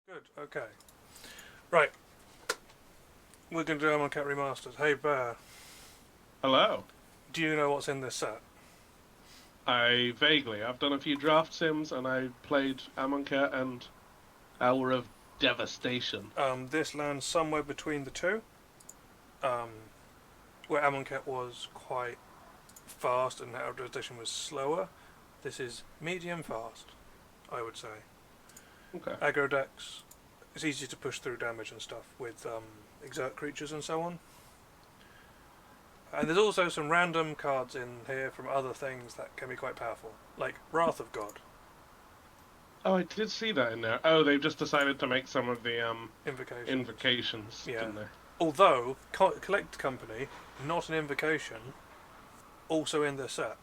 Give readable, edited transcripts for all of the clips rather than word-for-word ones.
Good, okay. Right, we're going to do Amonkhet Remastered. Hey Bear, Hello. do you know what's in this set? I've done a few draft sims and I played Amonkhet and Hour of Devastation. This lands somewhere between the two, um, where Amonkhet was quite fast and Out of Devastation was slower. This is medium fast, I would say. Okay. Aggro decks, it's easy to push through damage and stuff with exert creatures and so on. And there's also some random cards in here from other things that can be quite powerful, like Wrath of God, Oh, I did see that in there. Oh, they've just decided to make some of the Invocation. invocations, Yeah. didn't they? Although, Collect Company, not an invocation, also in the set.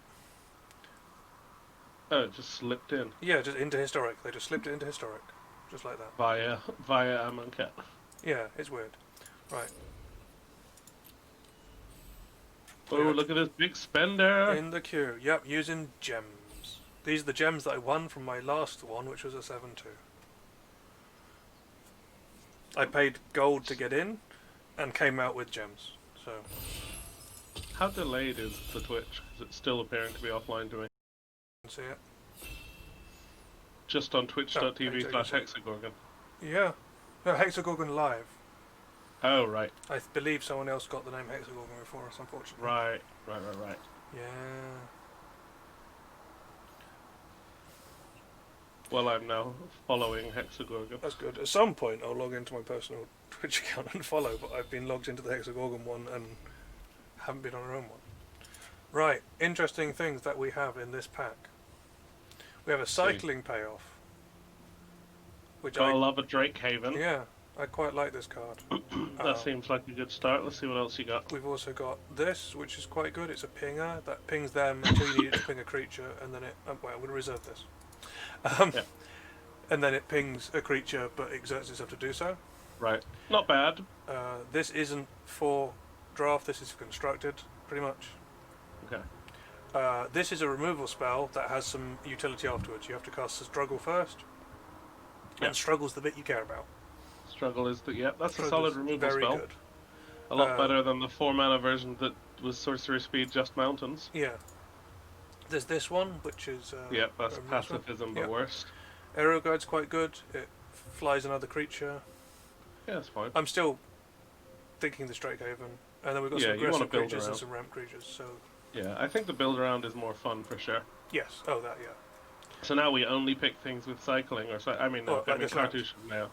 Oh, it just slipped in Yeah, just into Historic. They just slipped it into Historic. Just like that. via Amonkhet. Yeah, it's weird. Right. Oh, look at this big spender. In the queue. Yep, using gems. These are the gems that I won from my last one, which was a 7-2. I paid gold to get in, and came out with gems. So, How delayed is the Twitch? Is it still appearing to be offline to me? you can see it. Just on Oh, twitch.tv/HexaGorgon. Yeah. No, HexaGorgon Live. Oh, right. I believe someone else got the name HexaGorgon before us, unfortunately. Right. Yeah. Well, I'm now following HexaGorgon. That's good. At some point, I'll log into my personal Twitch account and follow, but I've been logged into the HexaGorgon one and haven't been on our own one. Right, interesting things that we have in this pack. We have a cycling payoff, which Gotta love a Drake Haven. yeah, I quite like this card. That seems like a good start. Let's see what else you got. We've also got this, which is quite good. It's a pinger that pings them until you need it to ping a creature, and then it. Well, I'm going to reserve this. Yeah. And then it pings a creature, but exerts itself to do so. Right. Not bad. This isn't for draft. This is for constructed, pretty much. Okay. This is a removal spell that has some utility afterwards. You have to cast a struggle first, and struggle's the bit you care about. Struggle is the that's a Struggle's solid removal very spell. good. A lot better than the 4-mana version that was sorcery speed just mountains. Yeah. There's this one, which is That's pacifism, but worse. Aero Guide's quite good. It flies another creature. Yeah, that's fine. I'm still thinking the Strike Haven, and then we've got some aggressive creatures and some ramp creatures. So yeah, I think the build around is more fun for sure. yes, that yeah. So now we only pick things with cycling, like cartouche now.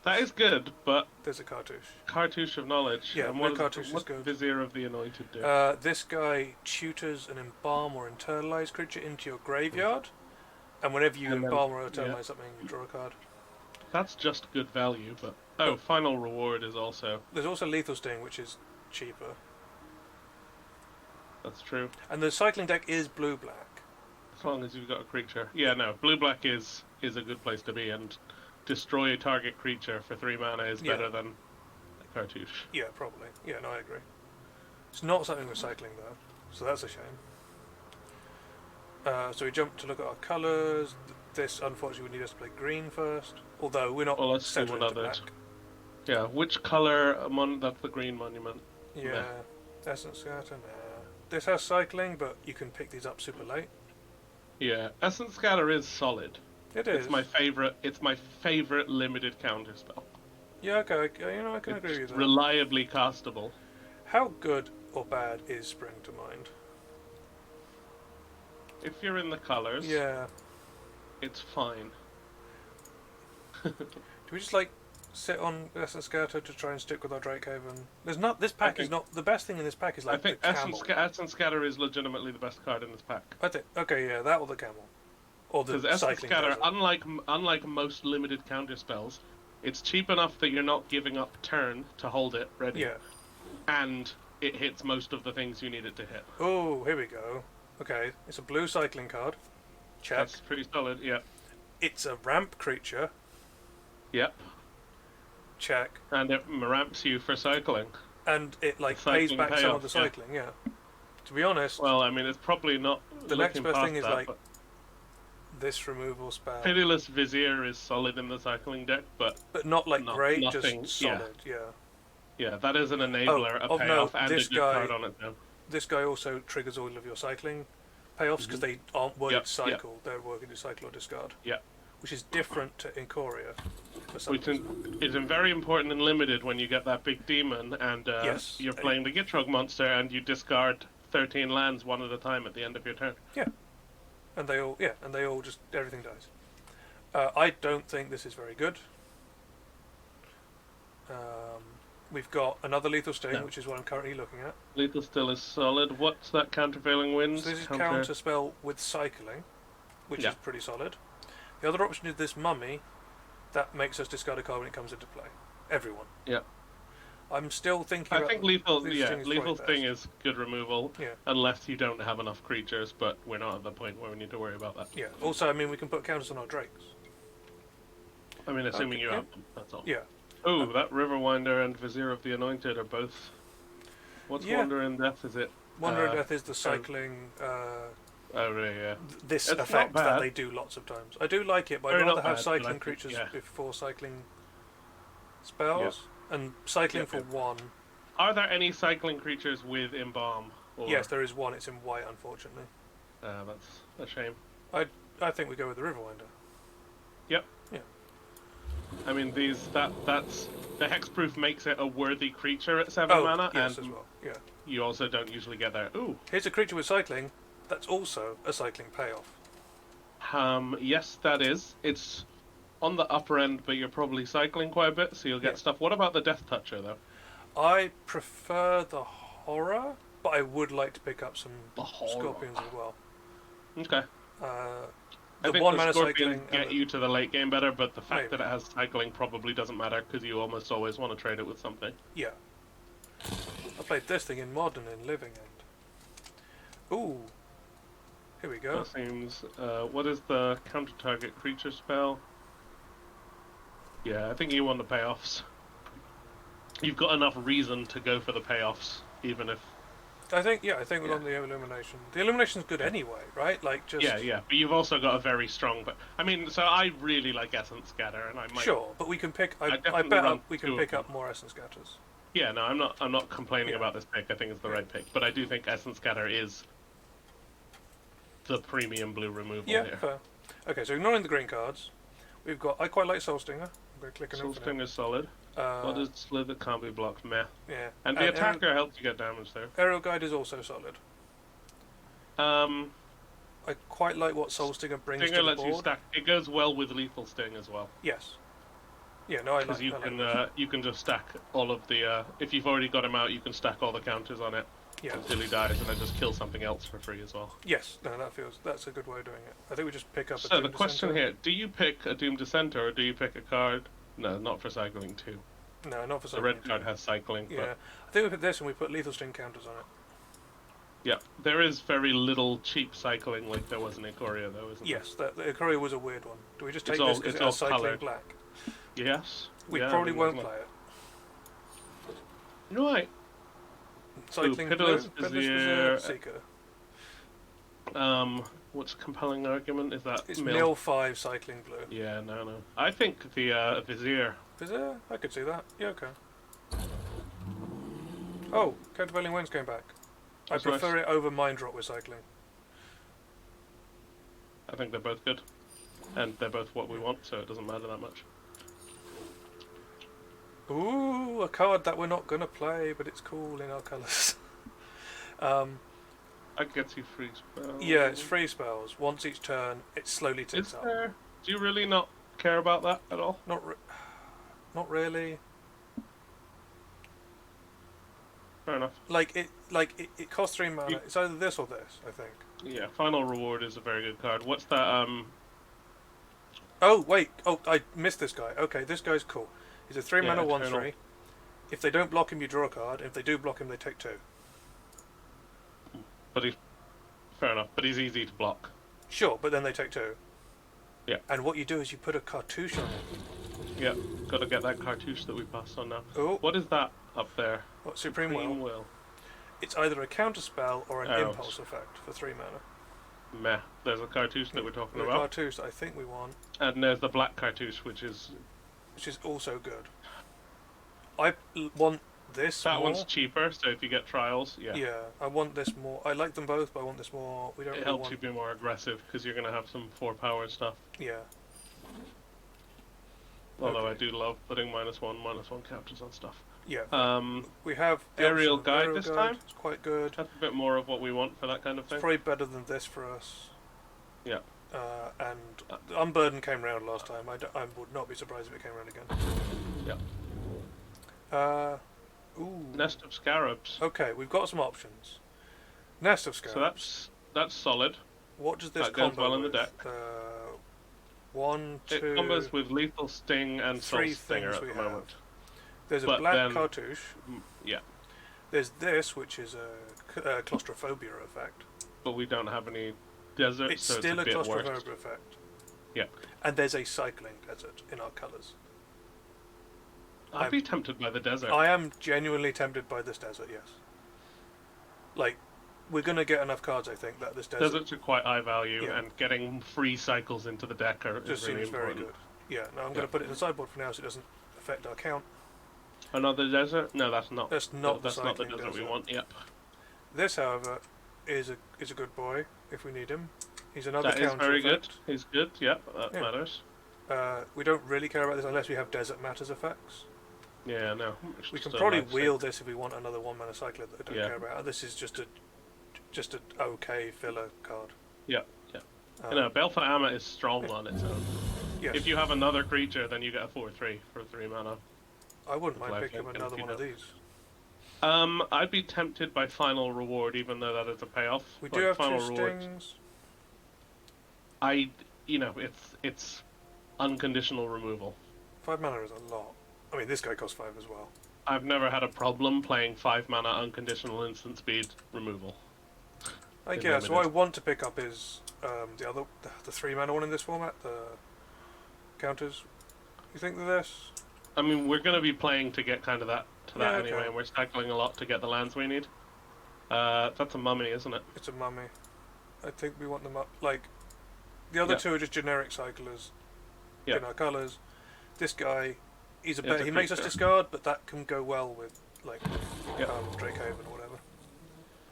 That is good, but there's a cartouche. Cartouche of knowledge. Yeah, and cartouche is good. Vizier of the Anointed do? This guy tutors an embalm or internalize creature into your graveyard, and whenever you embalm or internalize something, you draw a card. That's just good value, but final reward is also. There's also Lethal Sting, which is cheaper. That's true. And the cycling deck is blue-black. As long as you've got a creature. Yeah, no, blue-black is a good place to be, and destroy a target creature for 3 mana is better than cartouche. Yeah, probably. Yeah, no, I agree. It's not something with cycling, though, so that's a shame. So we jump to look at our colours. This, unfortunately, would need us to play green first, although we're not settling into black. Yeah, which colour? That's the green monument. Yeah, Essence Scatter, nah. This has cycling, but you can pick these up super late. Yeah, Essence Scatter is solid. It is. It's my favorite limited counter spell. Yeah, okay, I can agree with that. Reliably castable. How good or bad is Spring to Mind? If you're in the colours, yeah, it's fine. Do we just sit on Essence Scatter to try and stick with our Drake Haven? This pack is not the best thing in this pack. Is I think the camel. Essence Scatter is legitimately the best card in this pack. I think that or the camel, or the because Essence Scatter, desert. unlike most limited counter spells, it's cheap enough that you're not giving up turn to hold it ready. Yeah, and it hits most of the things you need it to hit. Oh, here we go. Okay, it's a blue cycling card. Check. That's pretty solid. Yeah. It's a ramp creature. Yep. Check. And it ramps you for cycling. And it pays back some of the cycling. Yeah. To be honest. Well, I mean, it's probably not. The next best thing is this removal spell. Pitiless Vizier is solid in the cycling deck, but But not great, nothing, just solid, yeah. Yeah, that is an enabler, a of payoff, note, and a this good card on its own. This guy also triggers all of your cycling payoffs because they aren't worded cycle, they're working to cycle or discard. Yeah. Which is different to Ikoria. Which is very important and limited when you get that big demon and you're playing the Gitrog monster and you discard 13 lands one at a time at the end of your turn. Yeah. And they all just, everything dies. I don't think this is very good. We've got another Lethal Sting, which is what I'm currently looking at. Lethal Still is solid. What's that countervailing wind? So this is counter spell with cycling, which is pretty solid. The other option is this mummy that makes us discard a card when it comes into play. Everyone. Yeah. I'm still thinking. I think Lethal Sting is good removal, unless you don't have enough creatures, but we're not at the point where we need to worry about that. Yeah. Also, I mean, we can put counters on our drakes. I mean, assuming you have them, that's all. Yeah. Oh, that Riverwinder and Vizier of the Anointed are both... What's Wander in Death, is it? Wander in Death is the cycling... oh, really, yeah. This effect that they do lots of times. I do like it, but I'd rather have cycling creatures before cycling spells. Yeah. And cycling for one. Are there any cycling creatures with Embalm? Or... Yes, there is one. It's in white, unfortunately. That's a shame. I think we go with the Riverwinder. Yep. Yeah. I mean, that's the hexproof makes it a worthy creature at 7 mana, yes, and as well. Yeah. You also don't usually get there. Ooh. Here's a creature with cycling. That's also a cycling payoff. Yes, that is. It's on the upper end, but you're probably cycling quite a bit, so you'll get stuff. What about the Death Toucher, though? I prefer the Horror, but I would like to pick up some Scorpions as well. Okay. The I think one the mana Scorpions cycling get you to the late game better, but the fact that it has cycling probably doesn't matter because you almost always want to trade it with something. Yeah. I played this thing in Modern and Living End. Ooh. Here we go. That seems... what is the counter-target creature spell? Yeah, I think you want the payoffs. You've got enough reason to go for the payoffs, even if... I think we're on the Illumination. The Illumination's good anyway, right? Like, just... Yeah, but you've also got a very strong... But I mean, so I really like Essence Scatter, and I might... Sure, but we can pick... I bet we can pick up more Essence Scatters. Yeah, no, I'm not complaining about this pick. I think it's the right pick. But I do think Essence Scatter is the premium blue removal here. Yeah, fair. Okay, so ignoring the green cards, we've got... I quite like Soul Stinger. I'm going to click on Soul Stinger's solid. What is Slither can't be blocked? Meh. Yeah. And the attacker helps you get damage there. Aerial Guide is also solid. I quite like what Soul Stinger brings to the board. You stack. It goes well with Lethal Sting as well. Yes. Yeah, no, I like. Because you can just stack all of the. If you've already got him out, you can stack all the counters on it until he dies, and then just kill something else for free as well. Yes, no, that's a good way of doing it. I think we just pick up. So the question here: do you pick a Doom Dissenter or do you pick a card? No, not for cycling 2. No, not for cycling. The red card has cycling. Yeah, I think we put this and we put Lethal Sting counters on it. Yeah, there is very little cheap cycling like there was in Ikoria, though, isn't there? Yes, the Ikoria was a weird one. Do we just take this because it has cycling coloured. black? Yes. We probably won't play it. Right. Cycling Pitiless Vizier, Seeker. What's compelling argument? Is that it's mill 5 cycling blue. Yeah, no. I think the Vizier. Vizier? I could see that. Yeah, okay. Oh, Countervailing Winds came back. I prefer it over Mind Drop with cycling. I think they're both good. And they're both what we want, so it doesn't matter that much. Ooh, a card that we're not going to play, but it's cool in our colours. That gets you free spells. Yeah, it's free spells. Once each turn, it slowly ticks up. Do you really not care about that at all? Not really. Fair enough. It costs 3 mana. It's either this or this, I think. Yeah, Final Reward is a very good card. What's that? Oh wait. Oh, I missed this guy. Okay, this guy's cool. He's a 3 mana 1/3. If they don't block him, you draw a card. If they do block him, they take 2. But fair enough. But he's easy to block. Sure, but then they take 2. Yeah. And what you do is you put a cartouche on it. Yeah, got to get that cartouche that we passed on now. Oh. What is that up there? What, Supreme Will? Will. It's either a counter spell or an impulse effect for 3 mana. Meh. There's a cartouche that we're talking The about. cartouche that I think we want. And there's the black cartouche, which is also good. I want this that more. one's cheaper, so if you get trials, yeah. Yeah, I want this more. I like them both, but I want this more. We don't It really helps want... you be more aggressive, because you're going to have some 4-power stuff. Yeah. Although I do love putting -1 counters on stuff. Yeah. We have the aerial guide this time. It's quite good. That's a bit more of what we want for that kind of thing. It's probably better than this for us. Yeah. And Unburden came round last time. I would not be surprised if it came round again. Yeah. Ooh. Nest of Scarabs. Okay, we've got some options. Nest of Scarabs. So that's solid. What does this that goes combo well in the with? deck. 1, 2... It combos with Lethal Sting and Soul 3 Stinger things at we the have. moment. There's a But black then- cartouche. Yeah. There's this, which is a claustrophobia effect. But we don't have any desert, It's so still it's a bit claustrophobia worse. effect. Yeah. And there's a cycling desert in our colours. I'd be tempted by the desert. I am genuinely tempted by this desert, yes. Like, we're going to get enough cards, I think, that this desert... Deserts are quite high value, Yeah. and getting free cycles into the deck just is really seems very important. good. Yeah, now I'm going to put it in the sideboard for now so it doesn't affect our count. Another desert? No, that's not. That's not that's the not the cycling desert we desert. want. Yep. This, however, is a good boy, if we need him. He's another That is counter very effect. good. He's good. Yep, that Yeah. matters. We don't really care about this unless we have desert matters effects. Yeah, no. We can probably wheel this if we want another 1-mana cycler that I don't Yeah. care about. This is just an okay filler card. Yeah, yeah. No, Balefire Amma is strong on its own. Yes. If you have another creature, then you get a 4/3 for 3 mana. I wouldn't mind Life picking up Link, another if you one of know. these. I'd be tempted by Final Reward, even though that is a payoff. We Like, do have Final 2 Reward, stings. it's unconditional removal. 5 mana is a lot. I mean, this guy costs 5 as well. I've never had a problem playing 5 mana unconditional instant speed removal. I guess. What I want to pick up is the 3 mana one in this format, the counters. You think of this? I mean, we're going to be playing to get kind of that Okay. anyway, and we're cycling a lot to get the lands we need. That's a mummy, isn't it? It's a mummy. I think we want them up. Like, the other 2 are just generic cyclers in our colours. This guy, he makes us discard, but that can go well with, like, Drakehaven or whatever.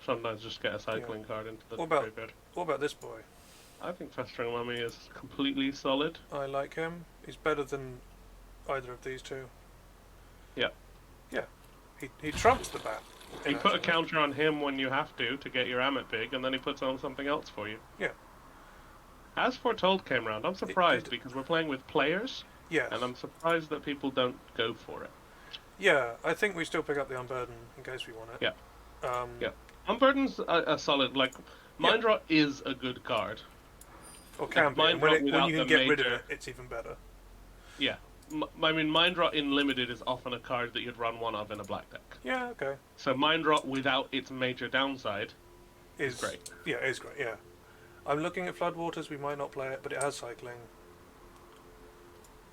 Sometimes just get a cycling card into the What about- graveyard. What about this boy? I think Festering Mummy is completely solid. I like him. He's better than either of these 2. Yeah. Yeah. He trumps the bat. You put a counter on him when you have to get your Amit big, and then he puts on something else for you. Yeah. As Foretold came round, I'm surprised because we're playing with players, Yes. and I'm surprised that people don't go for it. Yeah, I think we still pick up the Unburden in case we want it. Yeah. Yeah. Unburden's a solid, like, Mind Rot is a good card. Or can be. Mind And when Rot you without can the get rid of major- it, it's even better. Yeah. I mean, Mind Rot in Limited is often a card that you'd run one of in a black deck. Yeah, okay. So Mind Rot without its major downside Is great. Yeah, it is great, yeah. I'm looking at Floodwaters, we might not play it, but it has cycling.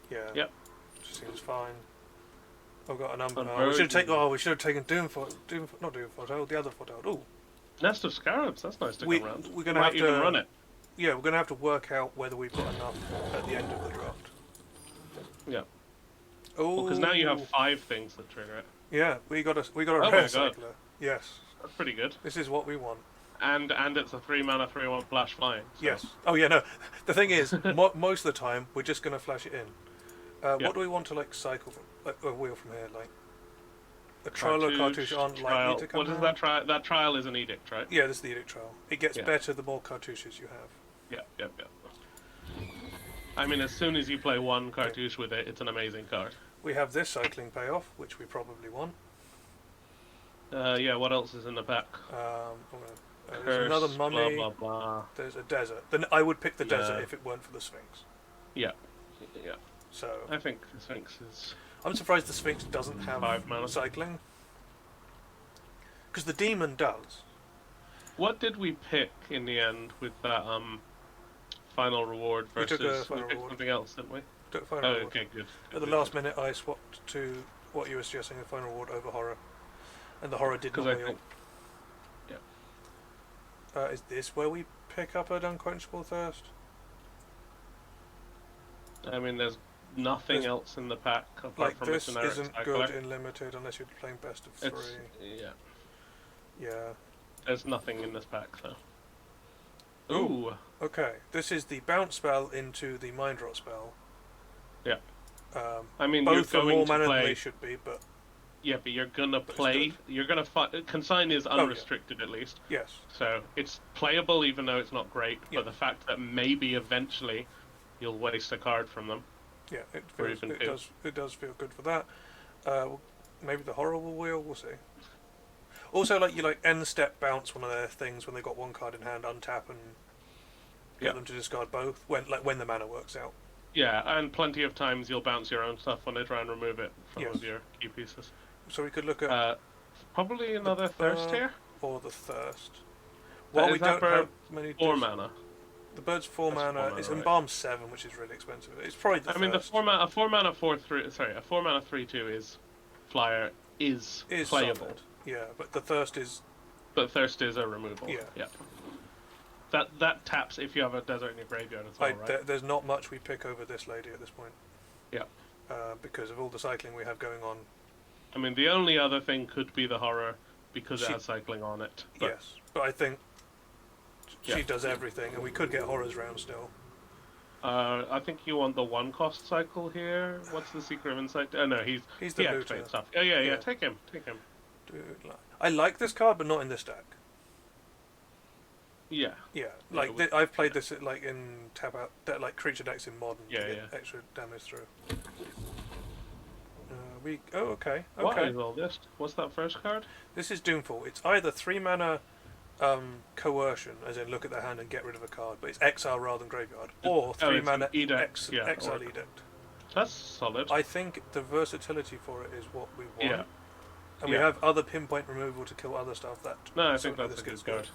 Yeah. Yep. Which seems fine. I've got an Unburden. we should have taken not Doom Foretold, the other Foretold. Ooh. Nest of Scarabs, that's nice to come around. We're gonna Might have even to run it. Yeah, we're gonna have to work out whether we've got enough at the end of the draft. Yeah. Oh, Because now you have 5 things that trigger it. Yeah, we got a Oh my rare God. cycler. Yes. That's pretty good. This is what we want. And it's a 3 mana 3/1 flash flying. So. Yes. Oh yeah, no. The thing is, most of the time we're just gonna flash it in. What do we want to like cycle from, like a wheel from here, like a trial or cartouche aren't trial. likely to come What is out? that trial? That trial is an edict, right? Yeah, this is the edict trial. It gets Yeah. better the more cartouches you have. Yeah. I mean, as soon as you play one cartouche with it, it's an amazing card. We have this cycling payoff, which we probably want. Yeah, what else is in the pack? There's Curse, another mummy. blah, blah, blah. There's a desert. Then I would pick the Yeah. desert if it weren't for the Sphinx. Yeah. So I think the Sphinx is... I'm surprised the Sphinx doesn't have 5 mana. cycling. Because the demon does. What did we pick in the end with that final reward We versus... took a final picked reward. something else, didn't we? Took final Oh, reward. okay, good. At the last minute, I swapped to what you were suggesting, the final reward over horror, and the horror did not Because I wheel. think... Is this where we pick up an Unquenchable Thirst? I mean, there's nothing else in the pack apart like from this a generic isn't cycler. good in limited unless you're playing best of 3. Yeah. Yeah. There's nothing in this pack, so. Ooh. Okay, this is the bounce spell into the mind rot spell. Yeah. I mean, both you're are going more to mana play... than they should be, but yeah, but you're gonna play. You're gonna consign is unrestricted at least. Yes. So it's playable, even though it's not great. But the fact that maybe eventually you'll waste a card from them. Yeah, it does feel good for that. Maybe the horror will wheel. We'll see. Also, you end step bounce one of their things when they got one card in hand, untap and get them to discard both when the mana works out. Yeah, and plenty of times you'll bounce your own stuff when they try and remove it from one of your key pieces. So we could look at probably another Thirst here, or the Thirst. Well, we don't have many. 4 mana. The bird's 4 mana. It's Embalm 7, which is really expensive. It's probably the Thirst. I mean, the 4 mana, a 4 mana 4/3. Sorry, a 4 mana 3/2 is flyer is playable. Solid. Yeah, but the Thirst is. But Thirst is a removal. Yeah. That taps if you have a desert in your graveyard as well, right? There's not much we pick over this lady at this point. Yeah. Because of all the cycling we have going on. I mean, the only other thing could be the horror because it has cycling on it. But yes, but I think she does everything, and we could get horrors round still. I think you want the 1-cost cycle here. What's the Secret of Insight? Oh no, he activates stuff. Oh yeah. Take him. Dude, I like this card, but not in this deck. Yeah. Yeah, I've played this in tap out, creature decks in modern to get extra damage through. Okay. What is all this? What's that first card? This is Doomfall. It's either 3 mana coercion, as in look at the hand and get rid of a card, but it's exile rather than graveyard, or 3 mana exile edict. That's solid. I think the versatility for it is what we want. Yeah. And we have other pinpoint removal to kill other stuff. I think that's a good card.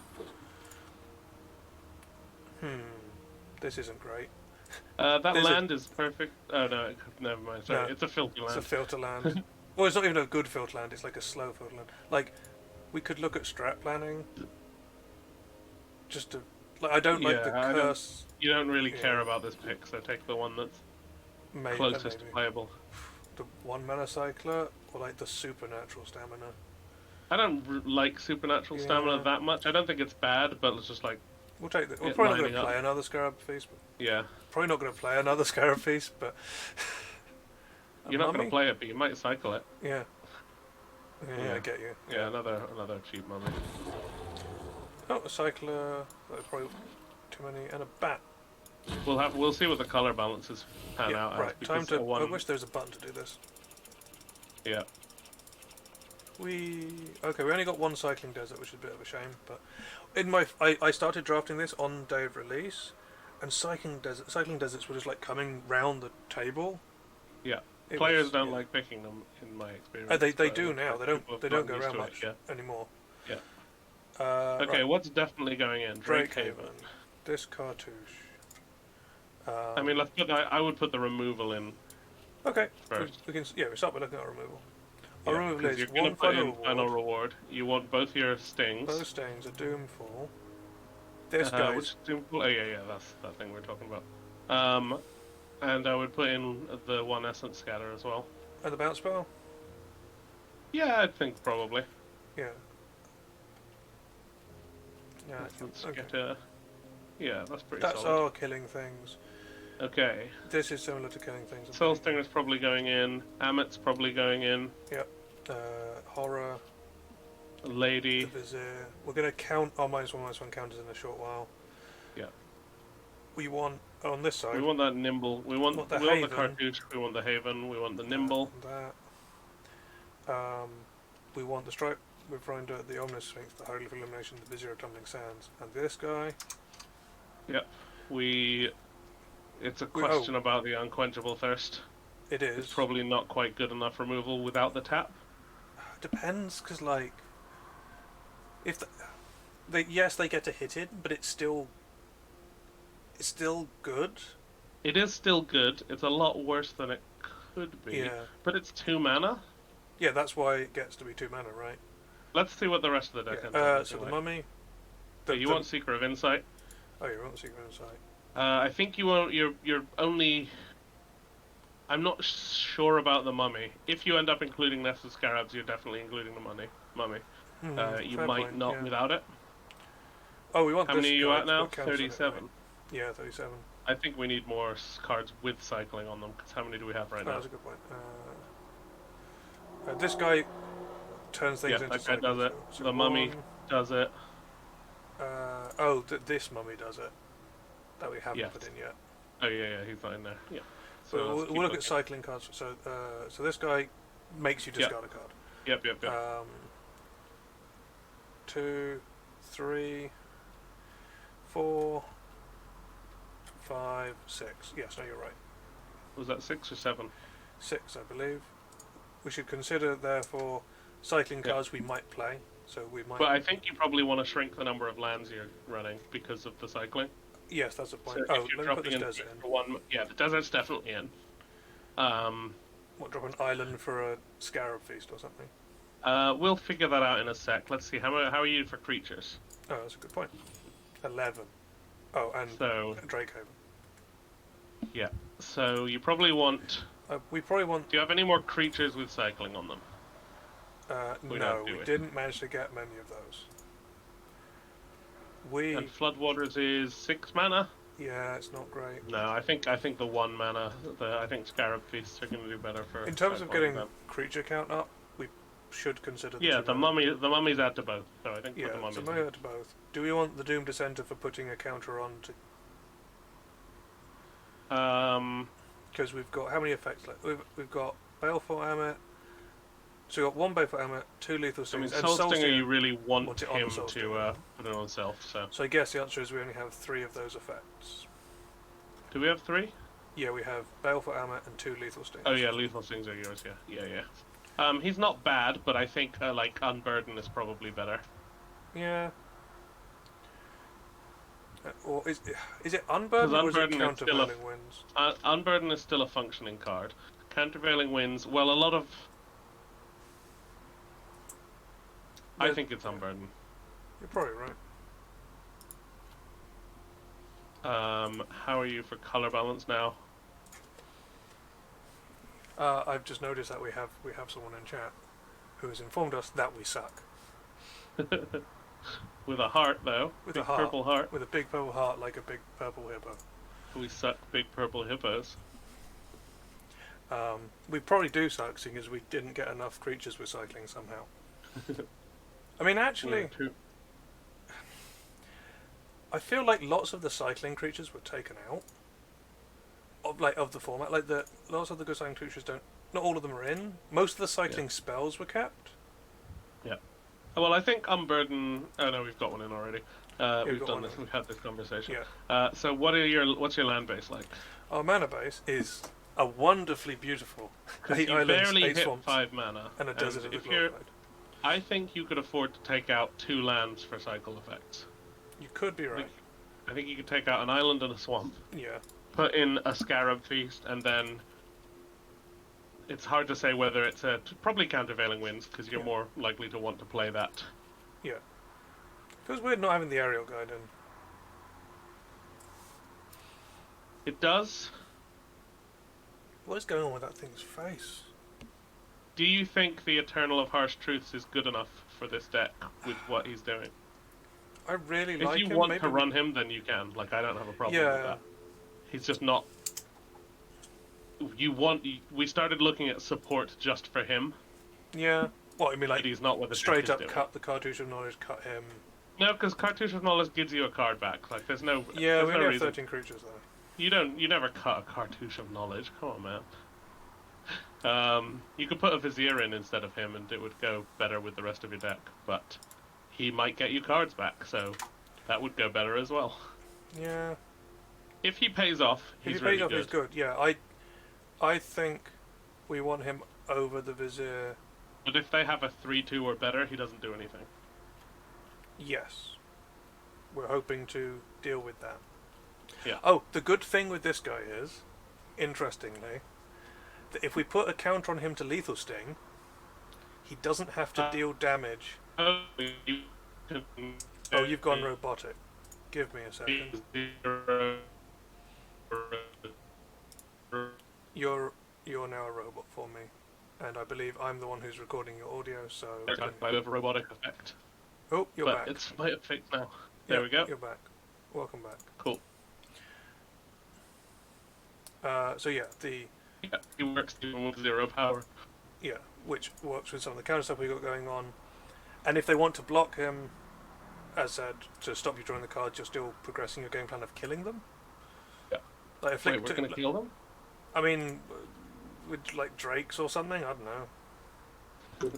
This isn't great. That land is perfect. Oh no, never mind. Sorry, it's a filthy land. It's a filter land. Well, it's not even a good filter land. It's like a slow filter land. We could look at strat planning. Just to, I don't like the curse. You don't really care about this pick, so take the one that's closest to playable. The 1 mana cycler, or the supernatural stamina. I don't like supernatural stamina that much. I don't think it's bad, but it's just we'll take that. We're probably not going to play another Scarab Feast. Probably not going to play another Scarab Feast, but you're not going to play it, but you might cycle it. Yeah, I get you. Yeah, another cheap mummy. Oh, a cycler. That's probably too many, and a bat. We'll see what the color balances pan out. Right, time to. I wish there was a button to do this. Yeah. We only got 1 cycling desert, which is a bit of a shame. But I started drafting this on day of release, and cycling deserts were just coming round the table. Yeah, players don't like picking them, in my experience. They do now. They don't go around much anymore. Yeah. Okay, what's definitely going in? Drakehaven. This cartouche. I mean, I would put the removal in. Okay. First. We start by looking at our removal. Our removal is 1 final reward. You want both your stings. Both stings, a Doomfall. This guy. Which Doomfall? Oh yeah, that's that thing we're talking about. And I would put in the 1 Essence Scatter as well. And the bounce spell? Yeah, I think probably. Yeah. Yeah, that's pretty solid. That's our killing things. Okay. This is similar to killing things. Soul Stinger's probably going in. Amit's probably going in. Yep. Horror. Lady. The Vizier. We're going to count our -1/-1 counters in a short while. Yeah. We want, on this side... We want that Nimble. We want the Cartouche. We want the Haven. We want the Nimble. We want the Strike with Rinder, the Omnis Sphinx, the Hieroglyph Illumination, the Vizier of Tumbling Sands, and this guy. Yep. It's a question about the Unquenchable Thirst. It is. It's probably not quite good enough removal without the tap. Depends, because if they get to hit it, but it's still good. It is still good. It's a lot worse than it could be. Yeah. But it's 2 mana. Yeah, that's why it gets to be 2 mana, right? Let's see what the rest of the deck ends up so the Mummy. You want Seeker of Insight? Oh, you want Seeker of Insight. I think you want. You're only. I'm not sure about the mummy. If you end up including Nested Scarabs, you're definitely including the mummy. You might not without it. Oh, we want How this many are you guy at now? to put counts on it, 37. right? Yeah, 37. I think we need more cards with cycling on them, because how many do we have right now? That's a good point. This guy turns things into that guy cycles. does it. So the mummy does it. This mummy does it. That we haven't put in yet. Oh yeah, he's not in there. Yeah. So we'll look at cycling cards. So this guy makes you discard a card. Yep. 2, 3, 4, 5, 6. Yes, no, you're right. Was that 6 or 7? 6, I believe. We should consider, therefore, cycling cards we might play. So we might. But I think you probably want to shrink the number of lands you're running because of the cycling. Yes, that's a point. So let me put this desert in. The desert's definitely in. What, drop an island for a scarab feast or something? We'll figure that out in a sec. Let's see. How are you for creatures? Oh, that's a good point. 11. Oh, and Drakehaven. Yeah. So you probably want. We probably want. Do you have any more creatures with cycling on them? No, we didn't manage to get many of those. And Floodwaters is 6 mana. Yeah, it's not great. No, I think the 1 mana. I think Scarab Feasts are going to do better for. In terms of getting creature count up, we should consider. The mummy's add to both. So I think put the mummies add to both. Do we want the Doom Dissenter for putting a counter on to? Because we've got how many effects left? We've got Baleful Amet. So we've got 1 Baleful Amet, 2 Lethal Stings, and Soulstinger you really want him to put it on himself. So I guess the answer is we only have 3 of those effects. Do we have 3? Yeah, we have Baleful Amet and 2 Lethal Stings. Oh yeah, Lethal Stings are yours. Yeah. He's not bad, but I think Unburden is probably better. Yeah. Or is it Unburden or is it Countervailing Winds? Unburden is still a functioning card. Countervailing Winds, well, a lot of. I think it's Unburden. You're probably right. How are you for color balance now? I've just noticed that we have someone in chat who has informed us that we suck. With a heart, though. With a heart, purple heart. With a big purple heart, like a big purple hippo. We suck big purple hippos. We probably do suck, seeing as we didn't get enough creatures recycling somehow. I mean, actually, I feel like lots of the cycling creatures were taken out of the format. Lots of the good cycling creatures don't. Not all of them are in. Most of the cycling spells were kept. Yeah. Well, I think Unburden. Oh no, we've got one in already. We've done this. We've had this conversation. Yeah. So what's your land base like? Our mana base is a wonderfully beautiful 8 islands, barely 8 hit swamps, 5 mana, and a desert of the glorified. I think you could afford to take out 2 lands for cycle effects. You could be right. I think you could take out an island and a swamp. Yeah. Put in a Scarab Feast, and then it's hard to say whether it's probably Countervailing Winds, because you're more likely to want to play that. Yeah. Feels weird not having the aerial guide in. It does. What is going on with that thing's face? Do you think the Eternal of Harsh Truths is good enough for this deck with what he's doing? I really like him. If you want to run him, then you can. I don't have a problem with that. He's just not. We started looking at support just for him. Yeah. What I mean, he's not what the straight up doing. Cut the Cartouche of Knowledge, cut him. No, because Cartouche of Knowledge gives you a card back. There's no. Yeah, there's we no only have reason. 13 creatures though. You never cut a Cartouche of Knowledge. Come on, man. You could put a Vizier in instead of him, and it would go better with the rest of your deck. But he might get you cards back, so that would go better as well. Yeah. If he pays off, he's really good. He's good. Yeah, I think we want him over the Vizier. But if they have a 3/2 or better, he doesn't do anything. Yes. We're hoping to deal with that. Yeah. Oh, the good thing with this guy is, interestingly, that if we put a counter on him to Lethal Sting, he doesn't have to deal damage. Oh, you can Oh, you've gone robotic. Give me a second. You're now a robot for me, and I believe I'm the one who's recording your audio. So Might have a robotic effect. oh, you're back. It's might have fixed now. There we go. You're back. Welcome back. Cool. So yeah, he works even with 0 power. Yeah, which works with some of the counter stuff we got going on. And if they want to block him, as said, to stop you drawing the cards, you're still progressing your game plan of killing them. Yeah. Like Wait, we're gonna kill them? I mean, with like drakes or something. I don't know.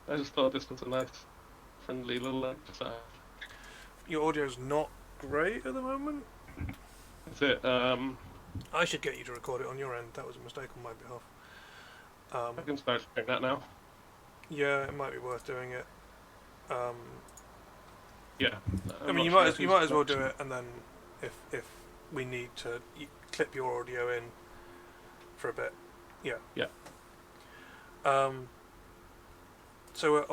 I just thought this was a nice, friendly little exercise. Your audio's not great at the moment. That's it. I should get you to record it on your end. That was a mistake on my behalf. I can start doing that now. Yeah, it might be worth doing it. Yeah. I mean, you might as well do it, and then if we need to clip your audio in for a bit. Yeah. Yeah. So we're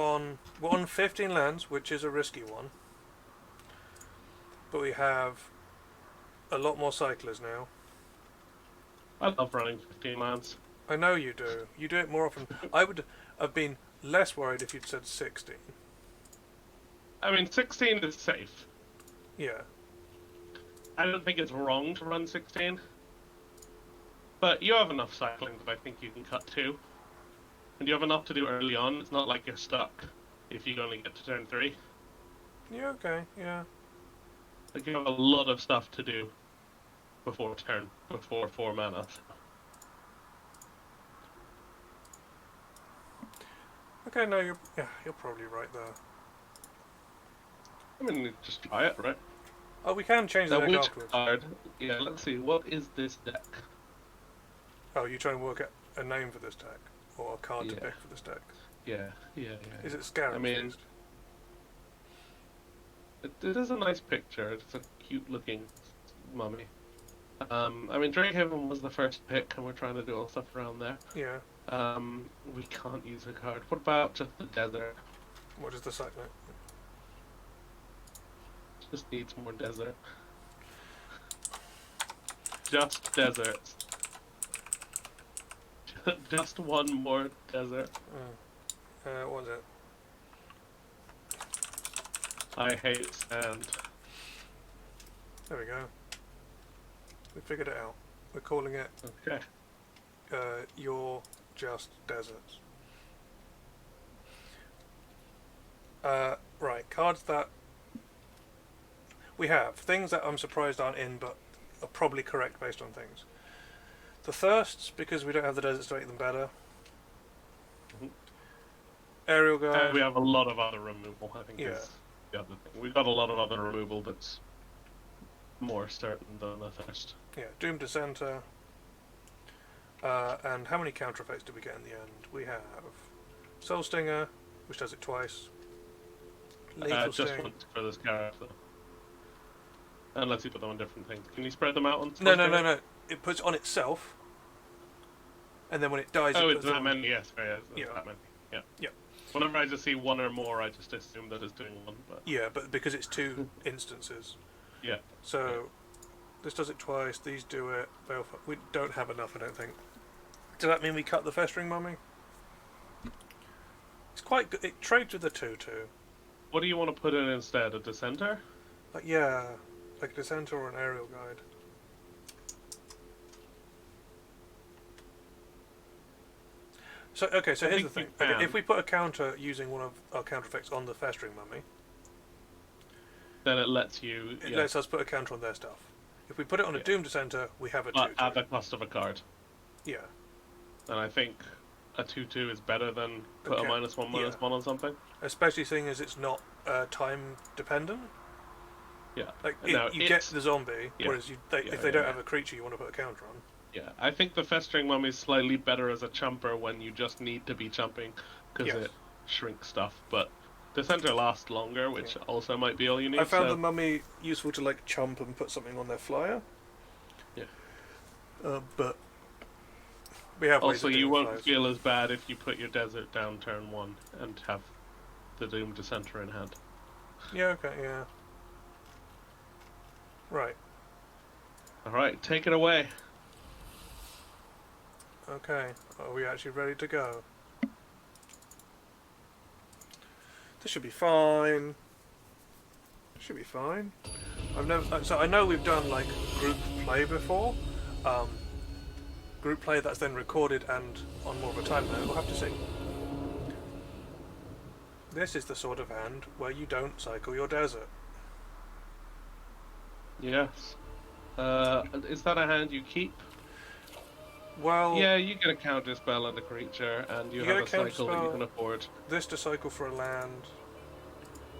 on 15 lands, which is a risky one, but we have a lot more cyclers now. I love running 15 lands. I know you do. You do it more often. I would have been less worried if you'd said 16. I mean, 16 is safe. Yeah. I don't think it's wrong to run 16. But you have enough cycling that I think you can cut 2. And you have enough to do early on. It's not like you're stuck if you only get to turn 3. Yeah, okay, yeah. Like, you have a lot of stuff to do before 4 mana. Okay, no, you're probably right there. I mean, just try it, right? Oh, we can change the deck which afterwards. card? Yeah, let's see. What is this deck? Oh, you trying to work out a name for this deck? Or a card to Yeah. pick for this deck? Yeah. Is it Scarab? I mean, it is a nice picture. It's a cute-looking mummy. I mean, Drakehaven was the first pick, and we're trying to do all stuff around there. Yeah. We can't use a card. What about just the desert? What is the site note? Just needs more desert. Just deserts. Just one more desert. What is it? I hate sand. There we go. We figured it out. We're calling it Okay. You're Just Deserts. Right, cards that we have. Things that I'm surprised aren't in, but are probably correct based on things. The Thirsts, because we don't have the deserts to make them better. Mhm. Aerial Guard. And we have a lot of other removal, I think Yeah. is the other thing. We've got a lot of other removal that's more certain than the Thirst. Yeah, Doom Dissenter. And how many counter effects did we get in the end? We have Soul Stinger, which does it twice. Lethal Just Sting. once for this character. Unless you put them on different things. Can you spread them out on No. It puts it on itself, and then when it dies, Oh, it it's puts it that on. many, yes. Right, Yeah. that many. Yeah. Yeah. Whenever I just see one or more, I just assume that it's doing one. But Yeah, but because it's 2 instances. yeah. So, this does it twice, these do it. We don't have enough, I don't think. Does that mean we cut the Festering Mummy? It's quite good. It trades with the 2/2. What do you want to put in instead? A Dissenter? Like, yeah, like a Dissenter or an Aerial Guide. So, okay, so I here's the think thing. you Okay, can. if we put a counter using one of our counter effects on the Festering Mummy, Then it lets you. it Yeah. lets us put a counter on their stuff. If we put it on a Yeah. Doom Dissenter, we have a But 2/2. at the cost of a card. Yeah. And I think a 2/2 is better than put Okay. a -1/-1 on something. Especially seeing as it's not time dependent. Yeah. Like No, you get the zombie, yeah. whereas if they don't have a creature you want to put a counter on. Yeah. I think the Festering Mummy is slightly better as a chumper when you just need to be chumping because Yes. it shrinks stuff. But Dissenter lasts longer, which also might be all you need. I found so- the mummy useful to like chump and put something on their flyer. Yeah. But we have ways Also, of you doing won't flyers. feel as bad if you put your desert down turn 1 and have the Doom Dissenter in hand. Yeah, okay, yeah. Right. Alright, take it away. Okay. Are we actually ready to go? This should be fine. Should be fine. I've never. So I know we've done like group play before. Um, Group play that's then recorded and on more of a timer. We'll have to see. This is the sort of hand where you don't cycle your desert. Yes. Is that a hand you keep? Well, Yeah, you get a counter spell on the creature, and you have get a a counter cycle that you spell. can afford. This to cycle for a land.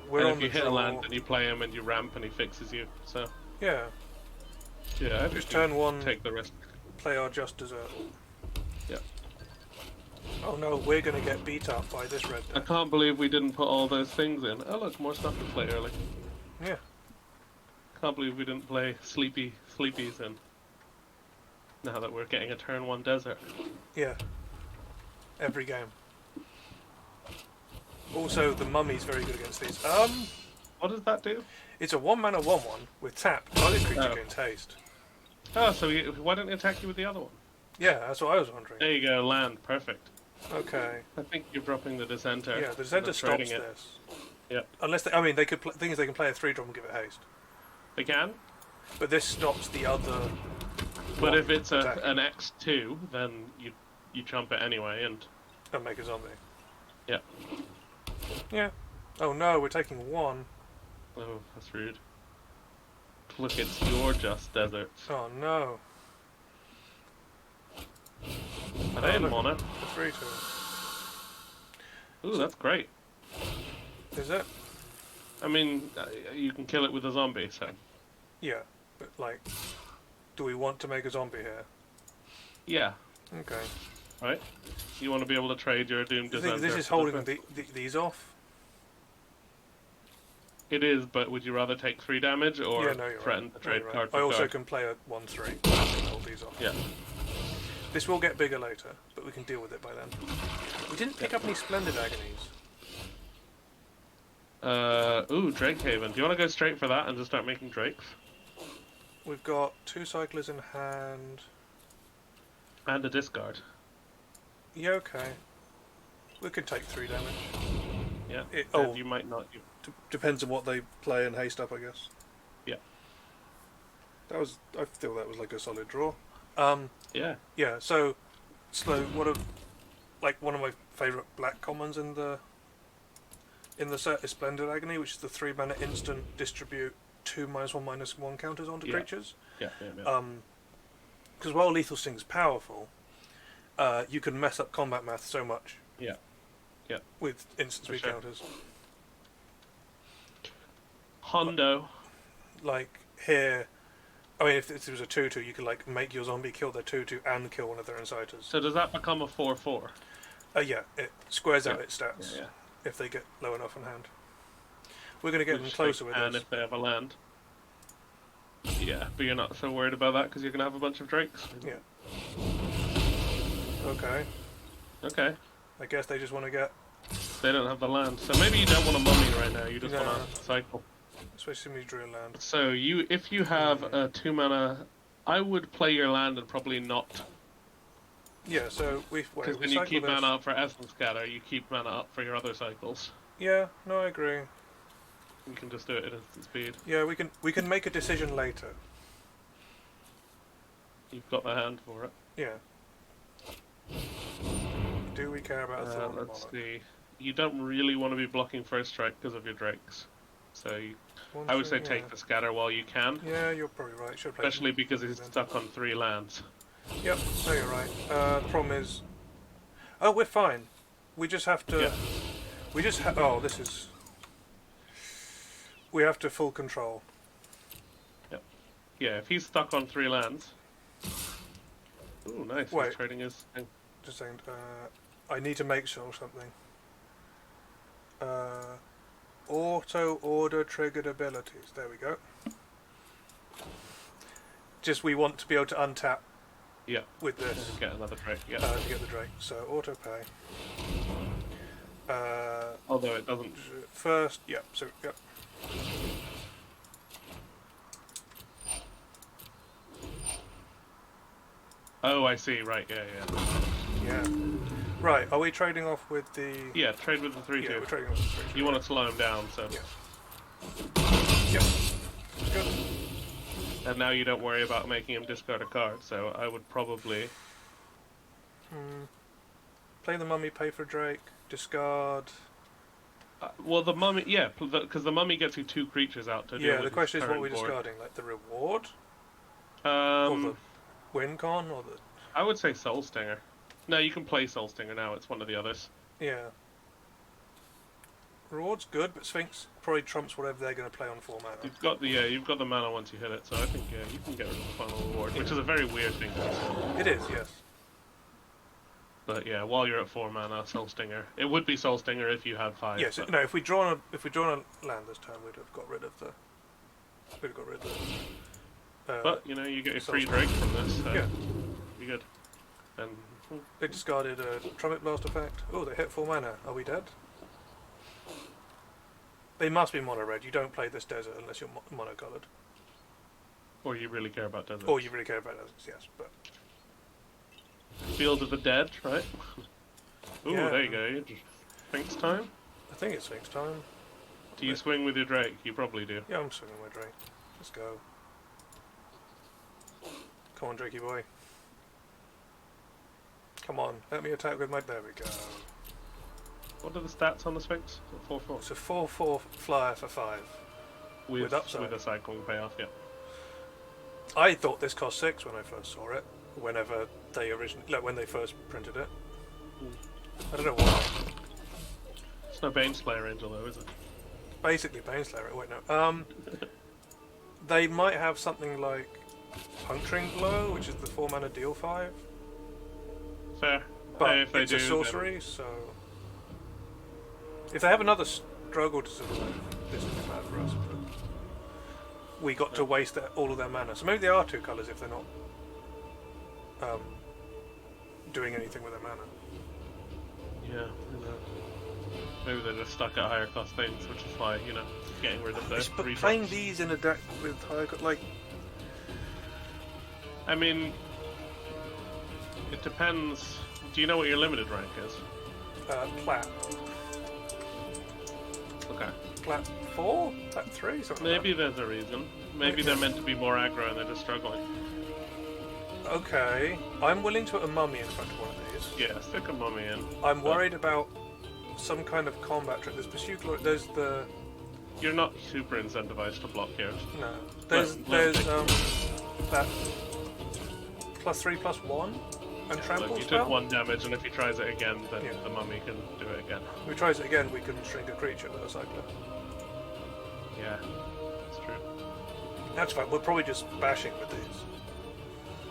We're And on if you the hit draw. a land and you play him and you ramp and he fixes you, so Yeah. yeah, Just turn one. take the risk. Play our just desert. Yeah. Oh no, we're gonna get beat up by this red I deck. can't believe we didn't put all those things in. Oh look, more stuff to play early. Yeah. Can't believe we didn't play sleepies in. Now that we're getting a turn 1 desert. Yeah. Every game. Also, the mummy's very good against these. What does that do? It's a 1-mana 1/1 with tap. Target creature Oh. gains haste. Oh, so why didn't he attack you with the other one? Yeah, that's what I was wondering. There you go, land, perfect. Okay. I think you're dropping the dissenter. Yeah, the dissenter not stops trading it. this. Yeah. Unless they, I mean, they could. Thing is, they can play a 3-drop and give it haste. They can, But this stops the other. but one if it's attack an X2, then you trump it anyway, and and make a zombie. yeah. Yeah. Oh no, we're taking 1. Oh, that's rude. Look, it's your just desert. Oh no. I didn't look. want it. The 3/2. Ooh, that's great. Is it? I mean, you can kill it with a zombie, so Yeah. But like, do we want to make a zombie here? yeah. Okay. Right? You want to be able to trade your doomed I think dissenter. this is for holding defense. these off. It is, but would you rather take 3 damage or Yeah, no, you're threaten right. to trade No, you're card right. for I also card? can play a 1/3. Hold these off. Yeah. This will get bigger later, but we can deal with it by then. We didn't pick up any Splendid Agonies. Ooh, Drake Haven. Do you want to go straight for that and just start making drakes? We've got 2 cyclers in hand. And a discard. Yeah, okay. We could take 3 damage. Yeah. Oh, You might not. depends on what they play and haste up, I guess. Yeah. That was. I feel that was like a solid draw. Yeah. Yeah. So, one of my favourite black commons in the set is Splendid Agony, which is the 3-mana instant distribute 2 -1/-1 counters onto Yeah. creatures. Yeah. Because while Lethal Sting's powerful, you can mess up combat math so much. Yeah. Yeah. With instant speed sure. counters. Hondo. Like here, I mean, if it was a 2/2, you could like make your zombie kill their 2/2 and kill one of their inciters. So does that become a 4/4? Yeah, it squares out Yeah. its stats Yeah. if they get low enough in hand. We're going to get them closer with And this. if they have a land. Yeah, but you're not so worried about that because you're going to have a bunch of drakes. Yeah. Okay. Okay. I guess they just want to get, They don't have the land. So maybe you don't want a mummy right now. You just No. want to cycle. especially when you drew a land. So if you have a 2-mana, I would play your land and probably not. Yeah. So we Because when you cycle keep this. mana up for Essence Scatter, you keep mana up for your other cycles. Yeah. No, I agree. You can just do it at instant speed. Yeah, we can make a decision later. You've got the hand for it. Yeah. Do we care about a Thorn Let's Monarch? see. You don't really want to be blocking first strike because of your drakes. So One, I would two, say yeah. take the scatter while you can. Yeah, you're probably right. Should play Especially because he's then. stuck on 3 lands. Yep, no, you're right. The problem is... Oh, we're fine. We just have to... Yeah. We just have... Oh, this is... We have to full control. Yeah, if he's stuck on 3 lands. Ooh, nice. Wait. He's trading his thing. Just saying, I need to make sure something. Auto-order triggered abilities. There we go. Just we want to be able to untap Yeah. with this. Get another drake. Yeah. To get the Drake. So, auto-pay. Although it doesn't. First, yep, so, yep. Oh, I see. Right. Yeah. Yeah. Right. Are we trading off with the? Yeah. Trade with the 3-2. Yeah, we're trading off with the 3-2. You want to slow him down, so. Yeah. Yep. Good. And now you don't worry about making him discard a card. So I would probably. Play the mummy, pay for Drake, discard. Well, the mummy, yeah, because the mummy gets you 2 creatures out to deal with. Yeah, the question is what we're board. discarding, like the reward, or the Um, win con, or the. I would say Soul Stinger. No, you can play Soul Stinger now. It's one of the others. Yeah. Reward's good, but Sphinx probably trumps whatever they're going to play on 4 mana. You've got the mana once you hit it. So I think you can get rid of the final reward, which is a very weird thing to say. It is, yes. But yeah, while you're at 4 mana, Soul Stinger. It would be Soul Stinger if you had 5. Yes, but... no. If we drawn a land this turn, we'd have got rid of the. But you know, you get a free Drake from this. So Yeah. Be good. And They discarded a Trumpet Blast effect. Oh, they hit 4 mana. Are we dead? They must be mono red. You don't play this desert unless you're monocolored. or you really care about deserts. Or you really care about deserts, yes. But Field of the Dead, right? Ooh, Yeah. there you go. Sphinx time? I think it's Sphinx time. Do you swing with your Drake? You probably do. Yeah, I'm swinging my Drake. Let's go. Come on, Drakey boy. Come on, let me attack with my... There we go. What are the stats on the Sphinx? 4/4. It's a 4/4 flyer for 5. With upside. With a cycle payoff, yeah. I thought this cost 6 when I first saw it. Whenever they originally... Like, when they first printed it. I don't know why. It's no Baneslayer Angel though, is it? Basically Baneslayer. Wait, no. They might have something like Puncturing Blow, which is the 4 mana deal 5. Fair. But if they it's do, a sorcery, so... If they have another struggle to survive, this would be bad for us. But we got to waste all of their mana. So maybe they are 2 colours if they're not doing anything with their mana. Yeah, maybe they're just stuck at higher cost things, which is why, you know, getting rid of their But 3 playing drops. these in a deck with higher like... I mean, it depends. Do you know what your limited rank is? Plat. Okay. Plat 4? Plat 3? Something Maybe like there's a reason. Maybe they're meant to be more aggro and they're just struggling. that. Okay. I'm willing to put a mummy in front of one of these. Yeah, stick a mummy in. I'm worried about some kind of combat trick. There's Pursuit Glory. There's the... You're not super incentivized to block here. No. There's that +3/+1 and trample Look, you spell. took 1 damage, and if he tries it again, then Yeah. the mummy can do it again. If we tries it again, we can shrink a creature with a cycler. Yeah, that's true. That's fine. We're probably just bashing with these.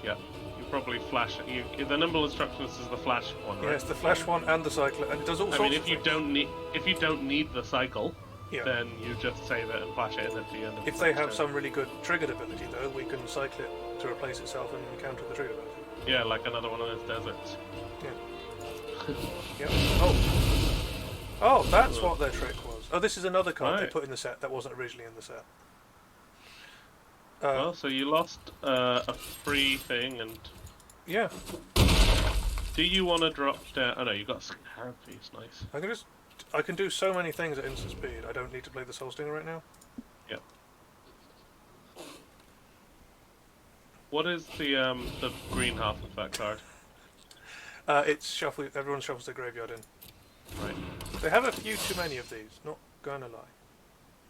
Yeah, you probably flash. The nimble instructions is the flash one, right? Yes, the flash one and the cycler, and it does all sorts I mean, of if you things. don't need the cycle, Yeah. then you just save it and flash it in at the end. Of If the they next have turn. some really good triggered ability, though, we can cycle it to replace itself and counter the triggered ability. Yeah, like another one of those deserts. Yeah. Yep. Oh, that's what their trick was. Oh, this is another card they Right. put in the set that wasn't originally in the set. Well, so you lost a free thing, and Yeah. do you want to drop down? Oh no, you got Scarab Feast, nice. I can do so many things at instant speed. I don't need to play the Soul Stinger right now. Yep. What is the green half of that card? It's shuffle. Everyone shuffles their graveyard in. Right. They have a few too many of these. Not gonna lie.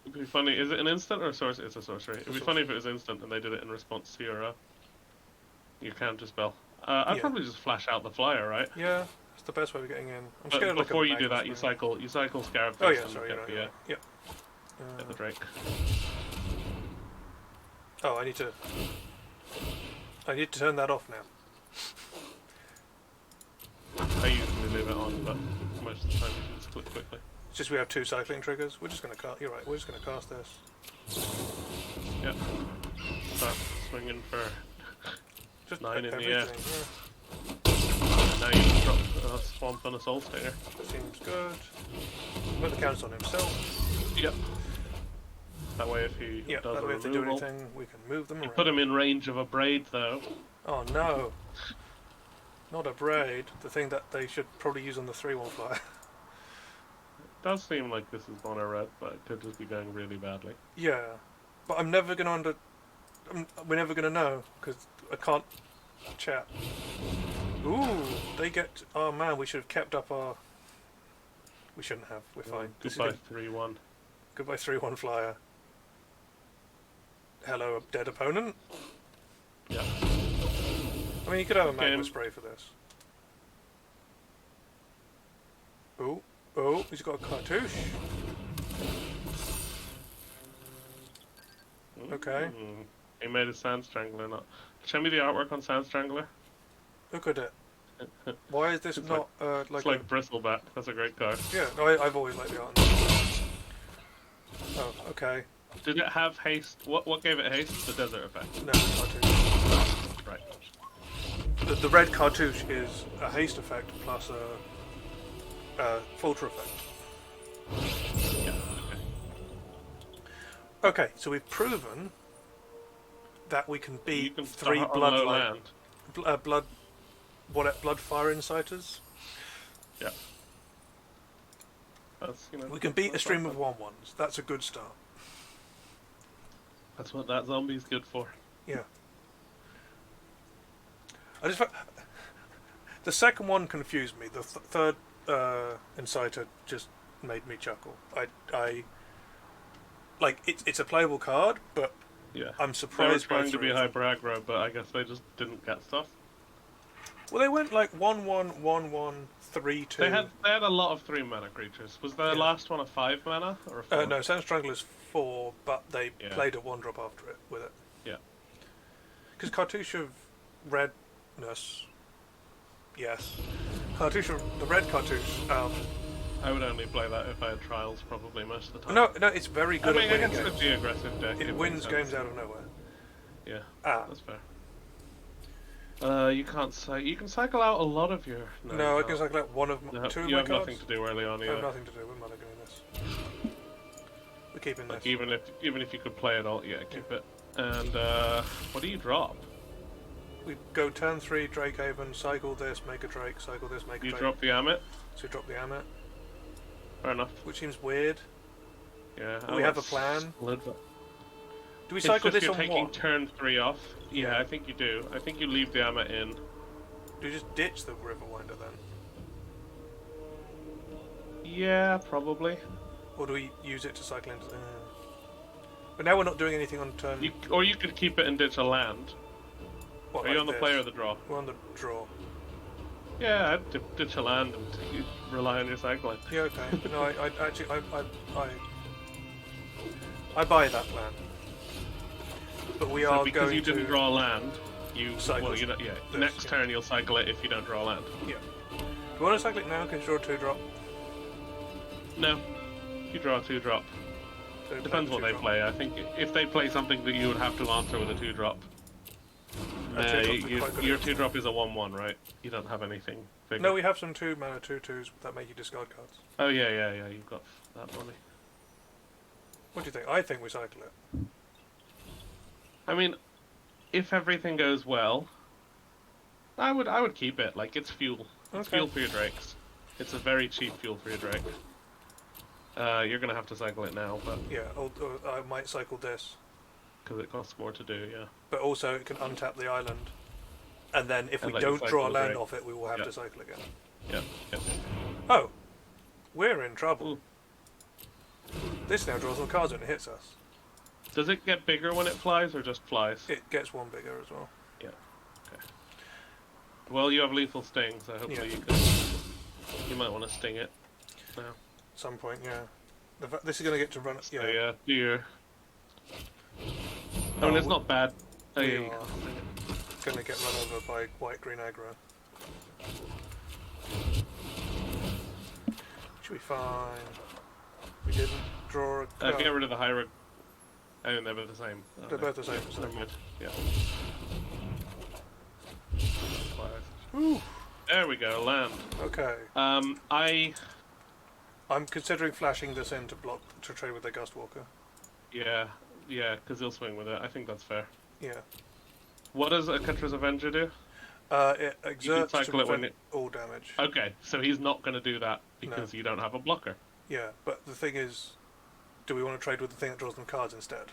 It'd be funny. Is it an instant or a sorcery? It's a sorcery. It'd be funny if it was instant and they did it in response to your counter spell. I'd Yeah. probably just flash out the flyer, right? Yeah, it's the best way of getting in. I'm But scared of like before a you do magnet that, you spring. cycle Scarab Oh Feast yeah, and sorry, get you're the, right. Yep. get the Drake. Oh, I need to turn that off now. I usually leave it on, but most of the time you can just click quickly. It's just we have 2 cycling triggers. We're just gonna cast. You're right. We're just gonna cast this. Yep. Start swinging for Just 9 in the everything. air. And now you can drop a Swamp and a Soul Stinger. Yeah, seems good. Put the counters on himself. Yep. That way, if he Yeah, does that a way if they do removal, anything, we can move them you around. put him in range of a braid, though. Oh no! Not a braid. The thing that they should probably use on the 3/1 flyer. Does seem like this is mono red, but it could just be going really badly. Yeah, but I'm never gonna we're never gonna know because I can't chat. Ooh, they get. Oh man, we should have kept up our. We shouldn't have. We're fine. Goodbye 3/1. Goodbye 3/1 flyer. Hello, a dead opponent. Yeah. I mean, you could have a magma spray for this. Oh, oh, he's got a cartouche. Okay. He made a Sand Strangler. Not. Show me the artwork on Sand Strangler. Look at it. Why is this not like it's like Bristleback. That's a great card. Yeah, no, I've always liked the art. Oh, okay. Did it have haste? What gave it haste? The desert effect. No, cartouche. Right. The red cartouche is a haste effect plus a filter effect. Yeah. Okay, so we've proven that we can beat You can 3 start on low blood land. blood fire inciters. Yeah. That's, We can beat a stream of 1/1s. That's a good start. That's what that zombie's good for. Yeah. The second one confused me. The third inciter just made me chuckle. I like it's a playable card, but Yeah. I'm They were surprised by trying to be 3 of them. hyper aggro, but I guess they just didn't get stuff. Well, they went like 1/1, 1/1, 3/2. They had a lot of 3 mana creatures. Was the last one a 5 mana or a 4? No, Sand Strangler's 4, but they Yeah. played a 1-drop after it with it. Yeah. Because Cartouche of Redness, yes. Cartouche of the red Cartouche. I would only play that if I had trials, probably most of the time. No, it's very good at winning against games. the aggressive deck. It wins games out of nowhere. Yeah, Ah. that's fair. You can't you can cycle out a lot of your. No, I can cycle out one of No, 2 of you my have cards. nothing to do early on I either. have nothing to do. We're mulliganing this. We're keeping Like this. even if you could play it all, yeah, keep it. And what do you drop? We go turn 3, Drake Haven, cycle this, make a Drake, cycle this, make a You Drake. drop the Amit. So we drop the Amet, Fair enough. which seems weird. Yeah. Do we have a plan? Solid. Do we It's cycle just this you're on taking what? turn 3 off. Yeah. Yeah, I think you do. I think you leave the Amit in. Do we just ditch the Riverwinder then? Yeah, probably. Or do we use it to cycle into the... But now we're not doing anything on turn... Or you could keep it and ditch a land. What, Are you like on the this? play or the draw? We're on the draw. Yeah, I'd ditch a land and you rely on your cycling. Yeah, okay. No, I actually... I buy that plan. But we are because going you didn't to... draw a land, you cycle well, you know, yeah. this, Next yeah. turn you'll cycle it if you don't draw a land. Yeah. Do you want to cycle it now? Can you draw a 2-drop? No, you draw a 2-drop. So Depends what they play. I think if they play something that you would have to answer with a 2-drop, your 2-drop is a 1/1, right? You don't have anything bigger. No, we have some 2-mana 2/2s that make you discard cards. Oh yeah, you've got that money. What do you think? I think we cycle it. I mean, if everything goes well, I would keep it. Like, it's fuel. It's Okay. fuel for your drakes. It's a very cheap fuel for your drake. You're gonna have to cycle it now, but Yeah, or I might cycle this. because it costs more to do, yeah. But also it can untap the island. And then if And we let you don't cycle draw a the land Drake. off it, we will have Yeah. to cycle again. Yeah. Oh! We're in trouble. Ooh. This now draws all cards when it hits us. Does it get bigger when it flies, or just flies? It gets 1 bigger as well. Yeah. Okay. Well, you have lethal sting, so hopefully you might want to sting it now. At some point, yeah. This is going to get to run... So, Yeah. yeah, do your... I mean, it's not bad. Oh, We yeah, you are can sting it. going to get run over by white-green aggro. Should be fine. We didn't draw a card. Get rid of the hybrid. Oh, they're both the same. Oh, They're no. both the same. Never mind. Yeah. Ooh, There we go, land. okay. I'm I'm considering flashing this in to trade with the Gustwalker. Yeah, because he'll swing with it. I think that's fair. Yeah. What does a Ketra's Avenger do? It exerts to cycle it when prevent all damage. Okay, so he's not going to do that because No. you don't have a blocker. Yeah, but the thing is, do we want to trade with the thing that draws them cards instead?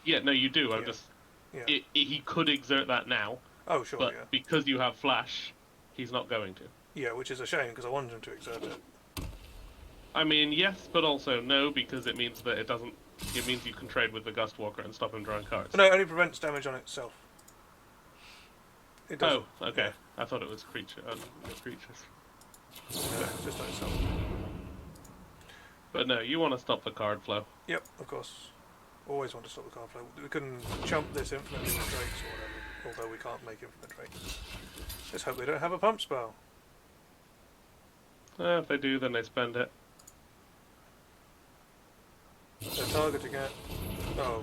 Yeah, no, you do. I'm Yeah. just. Yeah. He could exert that now, Oh, sure, but yeah. because you have Flash, he's not going to. Yeah, which is a shame because I wanted him to exert it. I mean, yes, but also no, because it means that it doesn't. It means you can trade with the Gust Walker and stop him drawing cards. No, it only prevents damage on itself. It doesn't. Oh, okay. Yeah. I thought it was creatures. Yeah, just on itself. But no, you want to stop the card flow. Yep, of course. Always want to stop the card flow. We can chump this infinitely with drakes or whatever, although we can't make infinite drakes. Let's hope they don't have a pump spell. If they do, then they spend it. They're targeting it. Oh.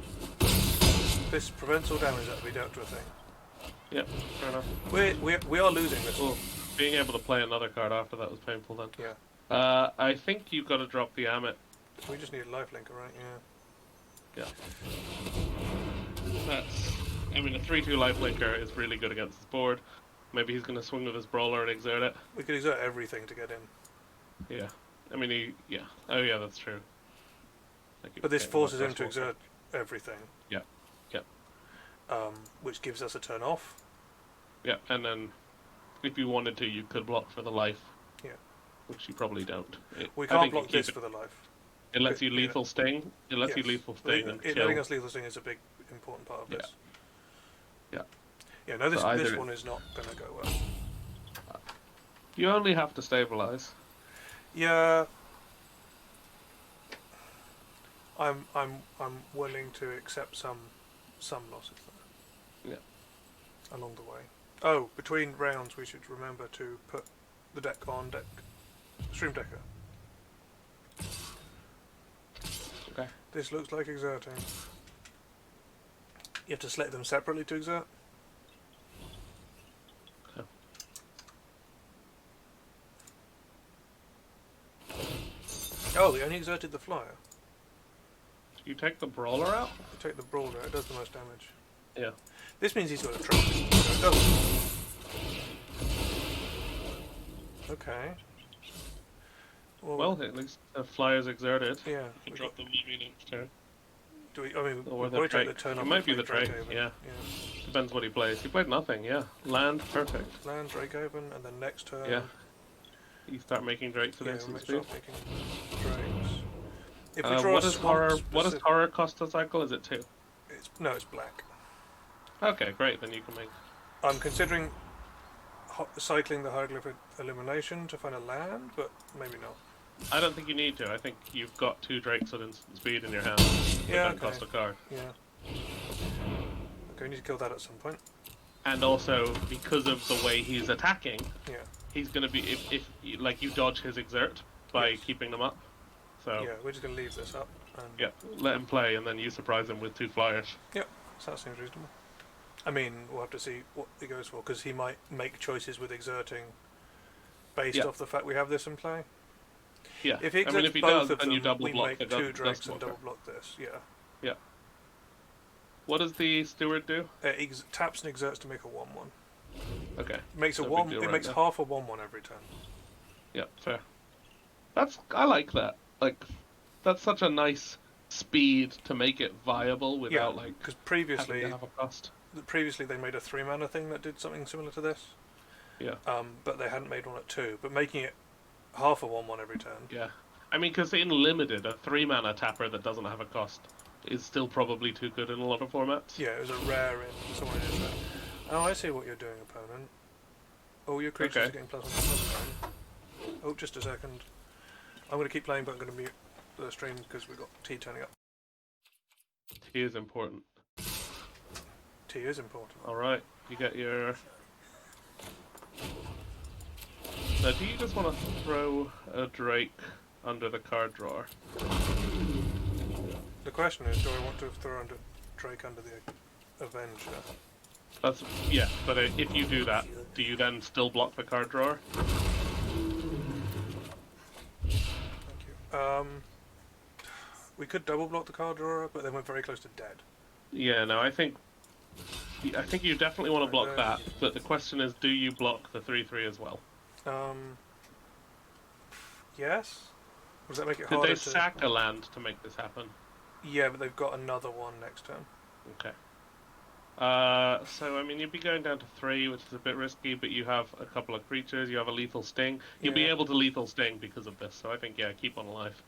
This prevents all damage that will be dealt to a thing. Yep, fair enough. We are losing this. Oh, being able to play another card after that was painful then. Yeah. I think you've got to drop the Amit. We just need a lifelinker, right? Yeah. That's. I mean, a 3/2 lifelinker is really good against this board. Maybe he's going to swing with his brawler and exert it. We could exert everything to get in. Yeah. I mean, yeah. Oh, yeah, that's true. But this forces him to exert everything. Yeah. Yeah. Which gives us a turn off. Yeah, and then if you wanted to, you could block for the life. Yeah. Which you probably don't. We can't block this for the life. It lets you lethal sting. It lets you lethal sting and kill. Letting us lethal sting is a big, important part of this. Yeah. Yeah, no, this one is not going to go well. You only have to stabilize. Yeah. I'm willing to accept some losses there. Yeah. Along the way. Oh, between rounds we should remember to put the deck on Stream Decker. Okay. This looks like exerting. You have to select them separately to exert. Okay. Oh, we only exerted the flyer. You take the brawler out? You take the brawler, it does the most damage. Yeah. This means he's got a trap. No, it doesn't. Okay. Well, at least the flyer's exerted. Yeah. You can drop the mummy next turn. Do we? I mean, Or we'll the take Drake. the turn It off. might be the Drake, Drakehaven. yeah. Depends what he plays. He played nothing, yeah. Land, perfect. Land, Drakehaven, and then next turn. Yeah. You start making Drakes at Yeah, instant we'll speed. start making Drakes. If we draw What does horror? What does specific- horror cost to cycle? Is it 2? it's black. Okay, great. Then you can make. I'm considering cycling the hieroglyphic illumination to find a land, but maybe not. I don't think you need to. I think you've got 2 Drakes at instant speed in your hand. Yeah, That cost a card. Yeah. Okay, we need to kill that at some point. And also because of the way he's attacking, Yeah. he's going to be if like you dodge his exert by Yes. keeping them up. So Yeah, we're just gonna leave this up. And yeah, let him play, and then you surprise him with 2 flyers. So that seems reasonable. I mean, we'll have to see what he goes for because he might make choices with exerting based Yeah. off the fact we have this in play. Yeah, If he I mean, exerts if he both does, of then them, you double we block make the 2 Gust Drakes and Walker. double block this. Yeah. What does the steward do? It taps and exerts to make a 1/1. Okay. Makes a No big 1. deal It right makes now. half a 1/1 every turn. Yeah, fair. I like that. Like, that's such a nice speed to make it viable without like Because having previously to have a cost. they made a 3 mana thing that did something similar to this. Yeah. But they hadn't made one at 2. But making it half a 1/1 every turn. Yeah. I mean, because in limited, a 3 mana tapper that doesn't have a cost is still probably too good in a lot of formats. Yeah, it was a rare in someone in there. Oh, I see what you're doing, opponent. Oh, your creatures Okay. are getting +1/+1. Oh, just a second. I'm going to keep playing, but I'm going to mute the stream because we've got tea turning up. He is important. Tea is important. Alright, you get your... Now, do you just want to throw a Drake under the card drawer? The question is, do I want to throw Drake under the Avenger? That's... Yeah, but if you do that, do you then still block the card drawer? Thank you. We could double block the card drawer, but then we're very close to dead. Yeah, no, I think you definitely want to block that, but the question is, do you block the 3/3 as well? Yes. Does that make it Did harder they sack a land to make this happen? Yeah, but they've got another one next turn. Okay. So I mean, you'd be going down to 3, which is a bit risky, but you have a couple of creatures. You have a lethal sting. You'll be able to lethal sting because of this. So I think keep on alive.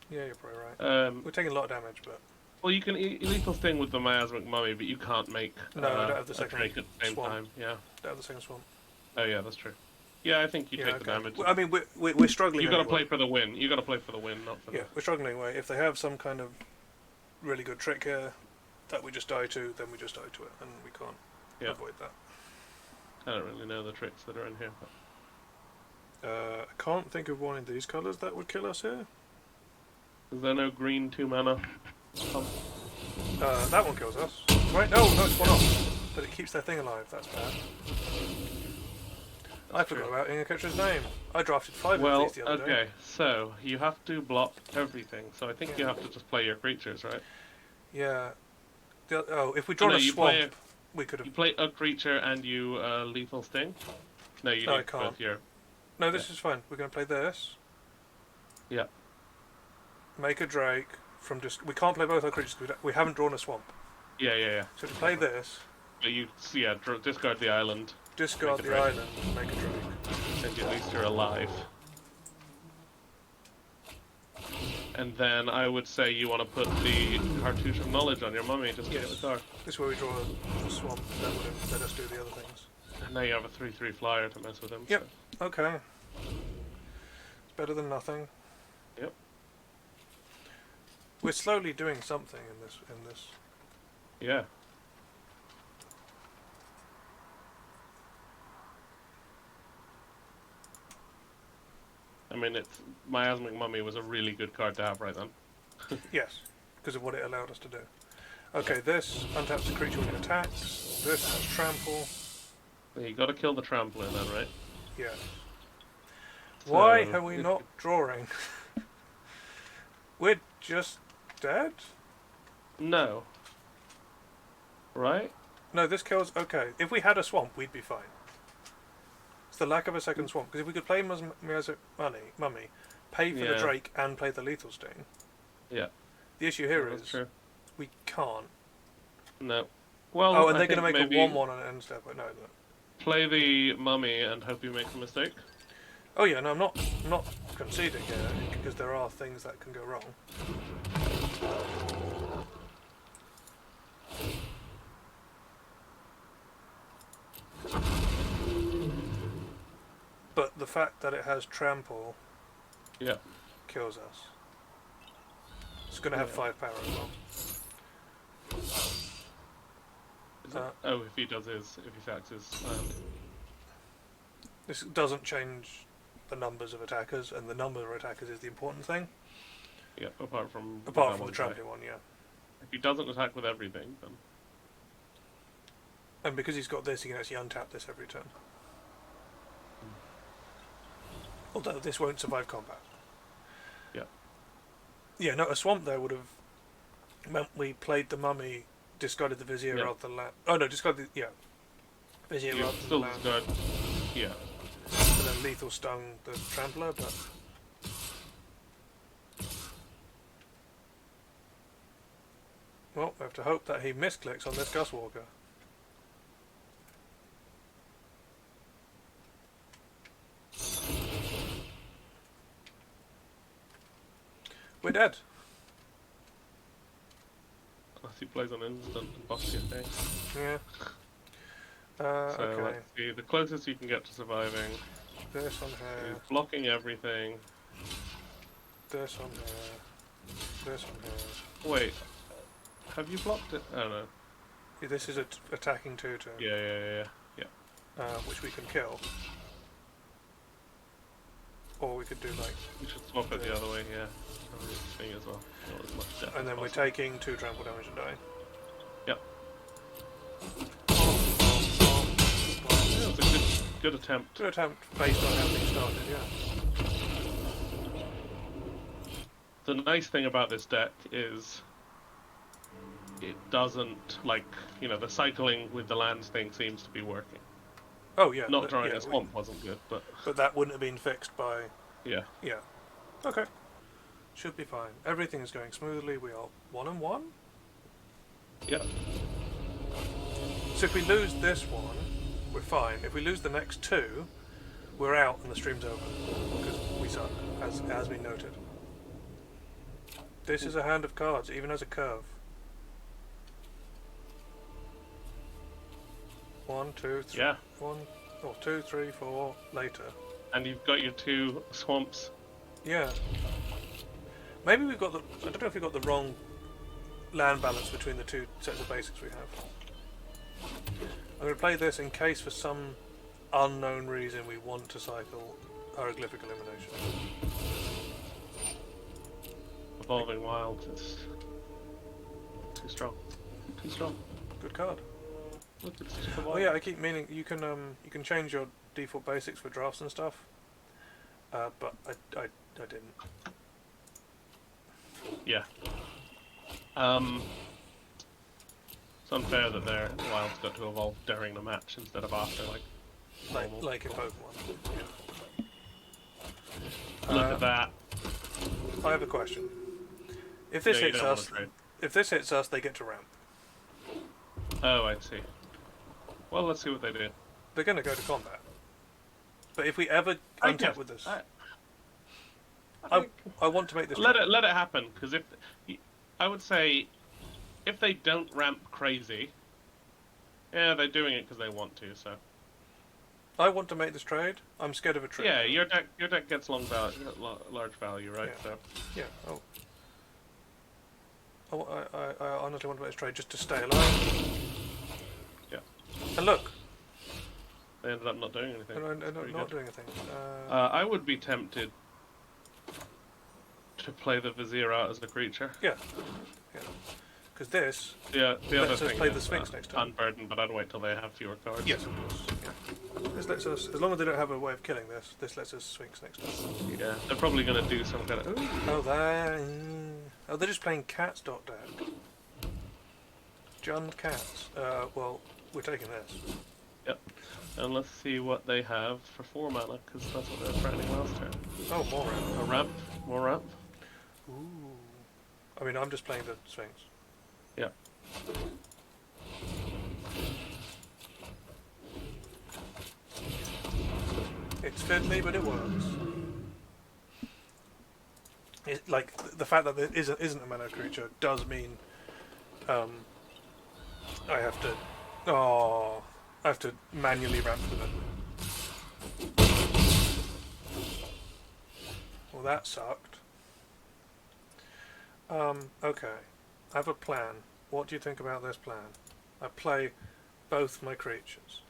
Yeah, you're probably right. We're taking a lot of damage, but well, you can lethal sting with the miasmic mummy, but you can't make I don't have the second drake at the same swamp. time. Yeah. Don't have the second swamp. Oh yeah, that's true. Yeah, I think you take the damage. Well, I mean, we're struggling. You got to play for the win. You got to play for the win, not for. Yeah, we're struggling anyway. If they have some kind of really good trick here that we just die to, then we just die to it, and we can't avoid that. I don't really know the tricks that are in here. But... I can't think of one in these colours that would kill us here. Is there no green 2-mana? That one kills us. Right? No, it's one off. But it keeps their thing alive. That's bad. I forgot about Ingeketra's name. I drafted 5 of these the other day. Okay, so you have to block everything. So I think you have to just play your creatures, right? Yeah. If we draw a swamp, we could have. You play a creature and you lethal sting. No, you don't. I can't. No, this is fine. We're going to play this. Yeah. Make a drake from we can't play both our creatures because we haven't drawn a swamp. Yeah. So to play this. But you discard the island. Discard the island, make a drake. And at least you're alive. And then I would say you want to put the Cartouche of Knowledge on your mummy just to get the card. This is where we draw a swamp that would let us do the other things. And now you have a 3/3 flyer to mess with him. Yep. So. Okay. It's better than nothing. Yep. We're slowly doing something in this. Yeah. I mean, Miasmic Mummy was a really good card to have right then. Yes, because of what it allowed us to do. Okay, this untaps the creature when it attacks. This has trample. You got to kill the trampler then, right? Yeah. So why are we not drawing? We're just dead? No. Right? No, this kills... Okay, if we had a swamp, we'd be fine. It's the lack of a second swamp. Because if we could play Mummy, pay for the Drake, and play the Lethal Sting... Yeah. The issue here is... True. We can't. No. Well, oh, and they're going to make a 1/1 on an end step. No, no. Play the Mummy and hope you make a mistake. Oh yeah, no, I'm not conceding here, because there are things that can go wrong. But the fact that it has trample kills us. It's going to have 5 power as well. Oh, if he sacks his land. This doesn't change the numbers of attackers, and the number of attackers is the important thing. Yeah, apart from the trampling one, yeah. If he doesn't attack with everything, then... And because he's got this, he can actually untap this every turn. Although this won't survive combat. Yeah. Yeah, no, a swamp there would have meant we played the Mummy, discarded the Vizier rather than land. Oh no, discarded the... Vizier rather than land. Discard, yeah. And then Lethal Stung the Trampler, but... Well, we have to hope that he misclicks on this Gustwalker. We're dead. Unless he plays on instant and buffs your thing. Yeah. So okay. let's see, the closest you can get to surviving this on here. is blocking everything. This on here. This on here. Wait, have you blocked it? Oh no. Yeah, this is attacking 2/2. Yeah. Which we can kill. Or we could do like... We should swap it the other way, yeah. Thing as well. And then we're taking 2 trample damage and dying. Yep. Yeah, it's a good attempt. Good attempt based on how things started, yeah. The nice thing about this deck is it doesn't, like, the cycling with the lands thing seems to be working. Oh yeah. Not drawing a swamp wasn't good, but... But that wouldn't have been fixed by... Yeah. Yeah. Okay. Should be fine. Everything is going smoothly. We are 1-1? Yeah. So if we lose this one, we're fine. If we lose the next two, we're out and the stream's over. Because we suck, as we noted. This is a hand of cards. It even has a curve. 1, 2, 3. Yeah. 1, or 2, 3, 4. Later. And you've got your 2 swamps. Yeah. Maybe we've got the... I don't know if we've got the wrong land balance between the two sets of basics we have. I'm going to play this in case for some unknown reason we want to cycle hieroglyphic elimination. Evolving Wilds is too strong. Too strong. Good card. Look, it's just Oh yeah, I keep meaning you can change your default basics for drafts and stuff. But I didn't. Yeah. It's unfair that their Wild's got to evolve during the match instead of after, like in Pokemon. Yeah. Look at that. I have a question. If this hits us, they get to ramp. Oh, I see. Well, let's see what they do. They're going to go to combat. But if we ever untap with this, I want to make this. Let it happen, because I would say, if they don't ramp crazy, yeah, they're doing it because they want to. So. I want to make this trade. I'm scared of a trade. Yeah, your deck gets large value, right? Yeah. So. Yeah. I honestly want to make this trade just to stay alive. Yeah. And look. They ended up not doing anything. Not doing anything. I would be tempted to play the Vizier out as a creature. Yeah. Yeah. Because this. Yeah. The other thing play is the Sphinx next time. Unburden, but I'd wait till they have fewer cards. Yes, of course. Yeah. This lets us, as long as they don't have a way of killing this lets us Sphinx next time. Yeah. They're probably going to do some kind of. They're just playing cats. Deck. Jund cats. Well, we're taking this. Yep. And let's see what they have for 4 mana, because that's what they were threatening last turn. Oh, more ramp. A ramp. More ramp. Ooh. I mean, I'm just playing the Sphinx. Yeah. It's fiddly, but it works. Like the fact that there isn't a mana creature does mean I have to manually ramp with it. Well, that sucked. Okay, I have a plan. What do you think about this plan? I play both my creatures.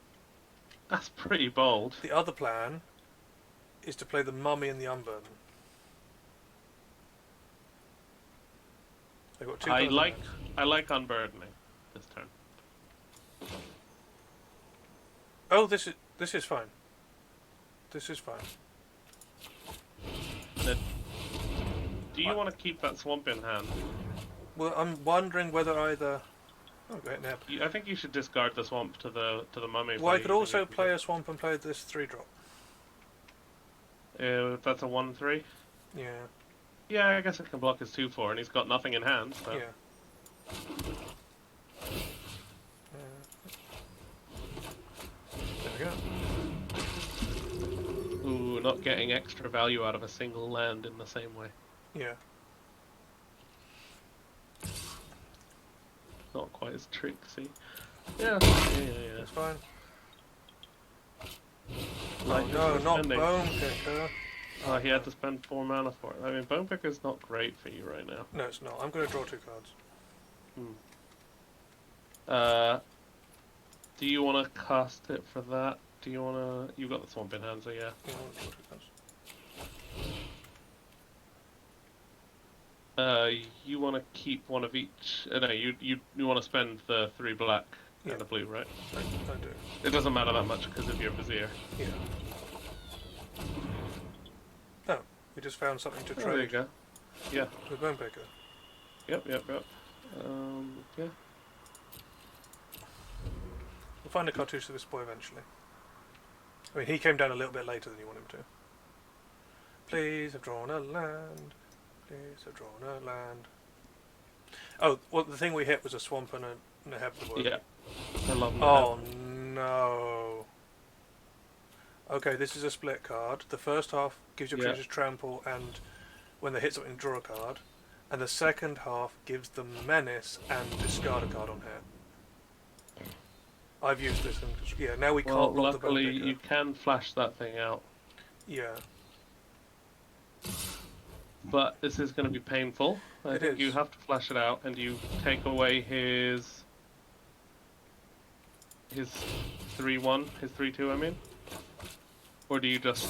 That's pretty bold. The other plan is to play the Mummy and the Unburden. I've got two. I like unburdening this turn. Oh, this is fine. This is fine. Then, do you want to keep that swamp in hand? Well, I'm wondering whether either. Oh, great nap. I think you should discard the swamp to the mummy. Well, I could also play a swamp and play this 3-drop. If that's a 1/3. Yeah. Yeah, I guess it can block his 2/4, and he's got nothing in hand. So. Yeah. There we go. Ooh, not getting extra value out of a single land in the same way. Yeah. Not quite as tricksy. Yeah. That's fine. Like no, not Bone Picker. Oh, he had to spend 4 mana for it. I mean, Bone Picker's not great for you right now. No, it's not. I'm going to draw 2 cards. Do you want to cast it for that? Do you want to... You've got the swamp in hand, so yeah. Yeah, I'll draw 2 cards. You want to keep one of each... no, you want to spend the 3 black and the blue, right? I do. It doesn't matter that much because of your Vizier. Yeah. Oh, we just found something to trade. There you go. Yeah. With Bone Picker. Yep. Yeah. We'll find a cartouche for this boy eventually. I mean, he came down a little bit later than you want him to. Please have drawn a land. Please have drawn a land. Oh, well, the thing we hit was a swamp and a heaven. Yeah. I love them. Oh no. Okay, this is a split card. The first half gives your creatures trample, and when they hit something, draw a card. And the second half gives them menace and discard a card on hit. I've used this, and yeah, now we can't block the Bone luckily, Picker. you can flash that thing out. Yeah. But this is going to be painful. I think you have to flash it out, and you take away his 3/1, his 3/2. I mean, or do you just?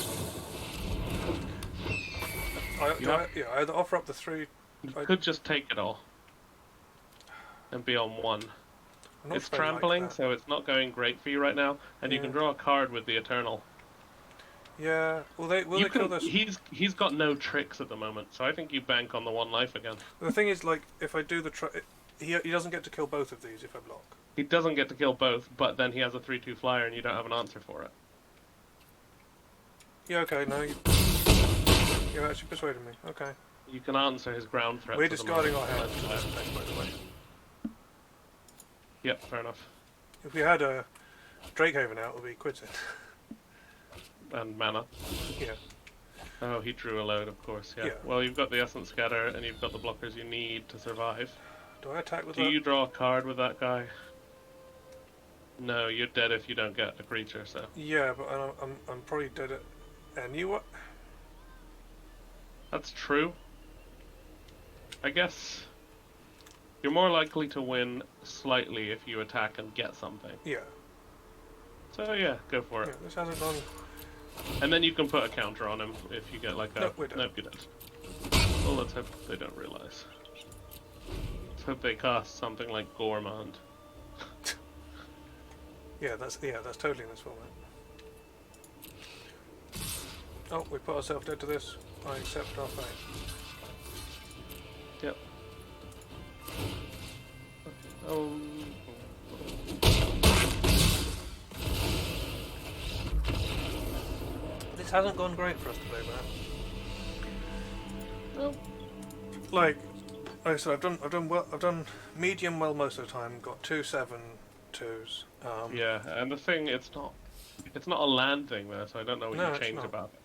I either offer up the 3. You could just take it all and be on 1. It's trampling, so it's not going great for you right now, and you can draw a card with the Eternal. Yeah, will they kill this? He's got no tricks at the moment, so I think you bank on the 1 life again. The thing is, like, if I do the he doesn't get to kill both of these if I block. He doesn't get to kill both, but then he has a 3/2 flyer, and you don't have an answer for it. Yeah, okay, no, you actually persuaded me. Okay. You can answer his ground threat. We're discarding our hand to this effect, by the way. Yep, fair enough. If we had a Drakehaven out, we'd be quitting. And mana. Yeah. Oh, he drew a load, of course, yeah. Well, you've got the Essence Scatter, and you've got the blockers you need to survive. Do I attack with that? Do you draw a card with that guy? No, you're dead if you don't get a creature, so... Yeah, but I'm probably dead at... And you what? That's true. I guess... You're more likely to win slightly if you attack and get something. Yeah. So yeah, go for it. Yeah, this hasn't gone... And then you can put a counter on him if you get like a... Nope, we don't. Nope, you don't. Well, let's hope they don't realise. Let's hope they cast something like Gormand. Yeah, that's totally in this format. Oh, we put ourselves dead to this. I accept our fate. Yep. This hasn't gone great for us today, man. Well, like I said, I've done medium well most of the time. Got 2 7/2s. yeah, and the thing, it's not a land thing there, so I don't know what you change about it.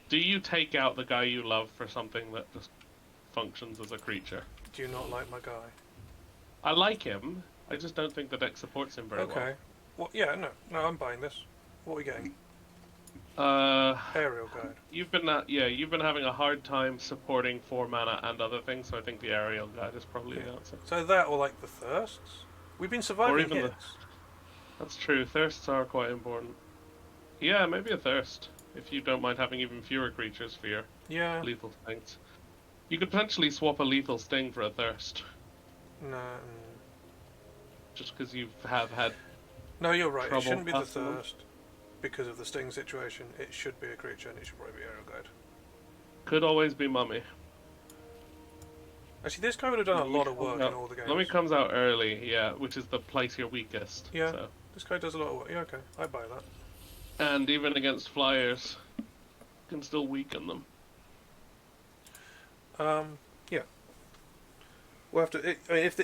Do you take out the guy you love for something that just functions as a creature? Do you not like my guy? I like him. I just don't think the deck supports him very well. Okay. Well, yeah, no, I'm buying this. What are we getting? Aerial Guide. You've been having a hard time supporting 4 mana and other things, so I think the Aerial Guide is probably the answer. So that, or like the Thirsts? We've been surviving Or even hits. That's true. Thirsts are quite important. Yeah, maybe a Thirst, if you don't mind having even fewer creatures for your lethal stings. You could potentially swap a lethal sting for a Thirst. No. Just because you have had. No, you're right. It shouldn't be the passing them. Thirst because of the sting situation. It should be a creature, and it should probably be Aerial Guide. Could always be Mummy. Actually, this guy would have done a lot of work in all the games. Mummy comes out early, yeah, which is the place you're weakest. Yeah, so. this guy does a lot of work. Yeah, okay, I buy that. And even against flyers, you can still weaken them. Yeah. We'll have to. If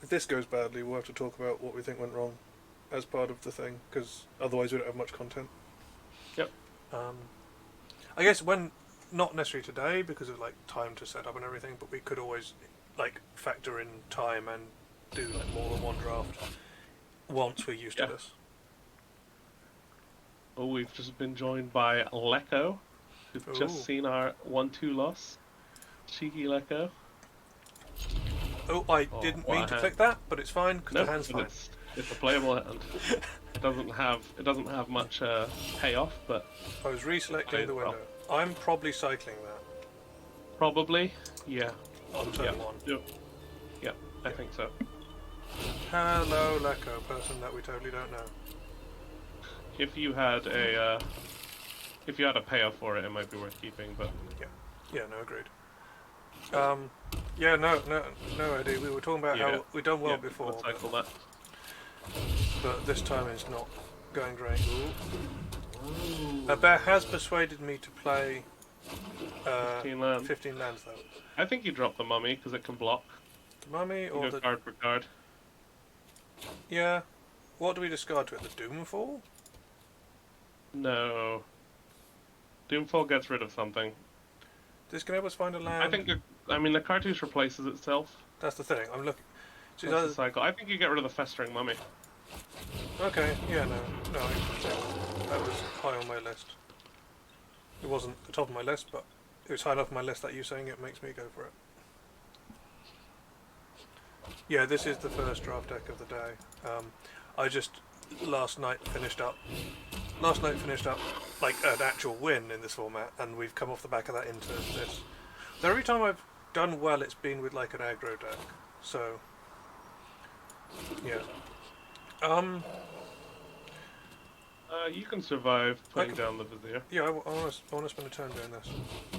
this goes badly, we'll have to talk about what we think went wrong as part of the thing, because otherwise we don't have much content. Yep. I guess not necessarily today because of like time to set up and everything, but we could always like factor in time and do like more than one draft once we're used to this. Oh, we've just been joined by Lecco, who've just seen our 1-2 loss. Cheeky Lecco. Oh, I didn't mean to click that, but it's fine because the hand's fine. It's a playable hand. It doesn't have much payoff, but I was reselecting the window. I'm probably cycling that. Probably, yeah. On turn 1. Yep, I think so. Hello, Lecco, person that we totally don't know. If you had a payoff for it, it might be worth keeping, but yeah. Yeah, no, agreed. Yeah, no, Eddie. We were talking about how we've done well before, let's cycle that. but this time it's not going great. A bear has persuaded me to play 15 land. 15 lands, though. I think you drop the mummy because it can block. The mummy You or go the... card for card. Yeah. What do we discard to it? The Doomfall? No. Doomfall gets rid of something. This can help us find a land. I think the cartouche replaces itself. That's the thing. I'm looking. That's the cycle. I think you get rid of the festering mummy. Okay. Yeah. No. That was high on my list. It wasn't the top of my list, but it was high enough on my list that you saying it makes me go for it. Yeah, this is the first draft deck of the day. I just last night finished up like an actual win in this format, and we've come off the back of that into this. So every time I've done well, it's been with like an aggro deck. So yeah. You can survive putting down the Vizier. Yeah, I want to spend a turn doing this.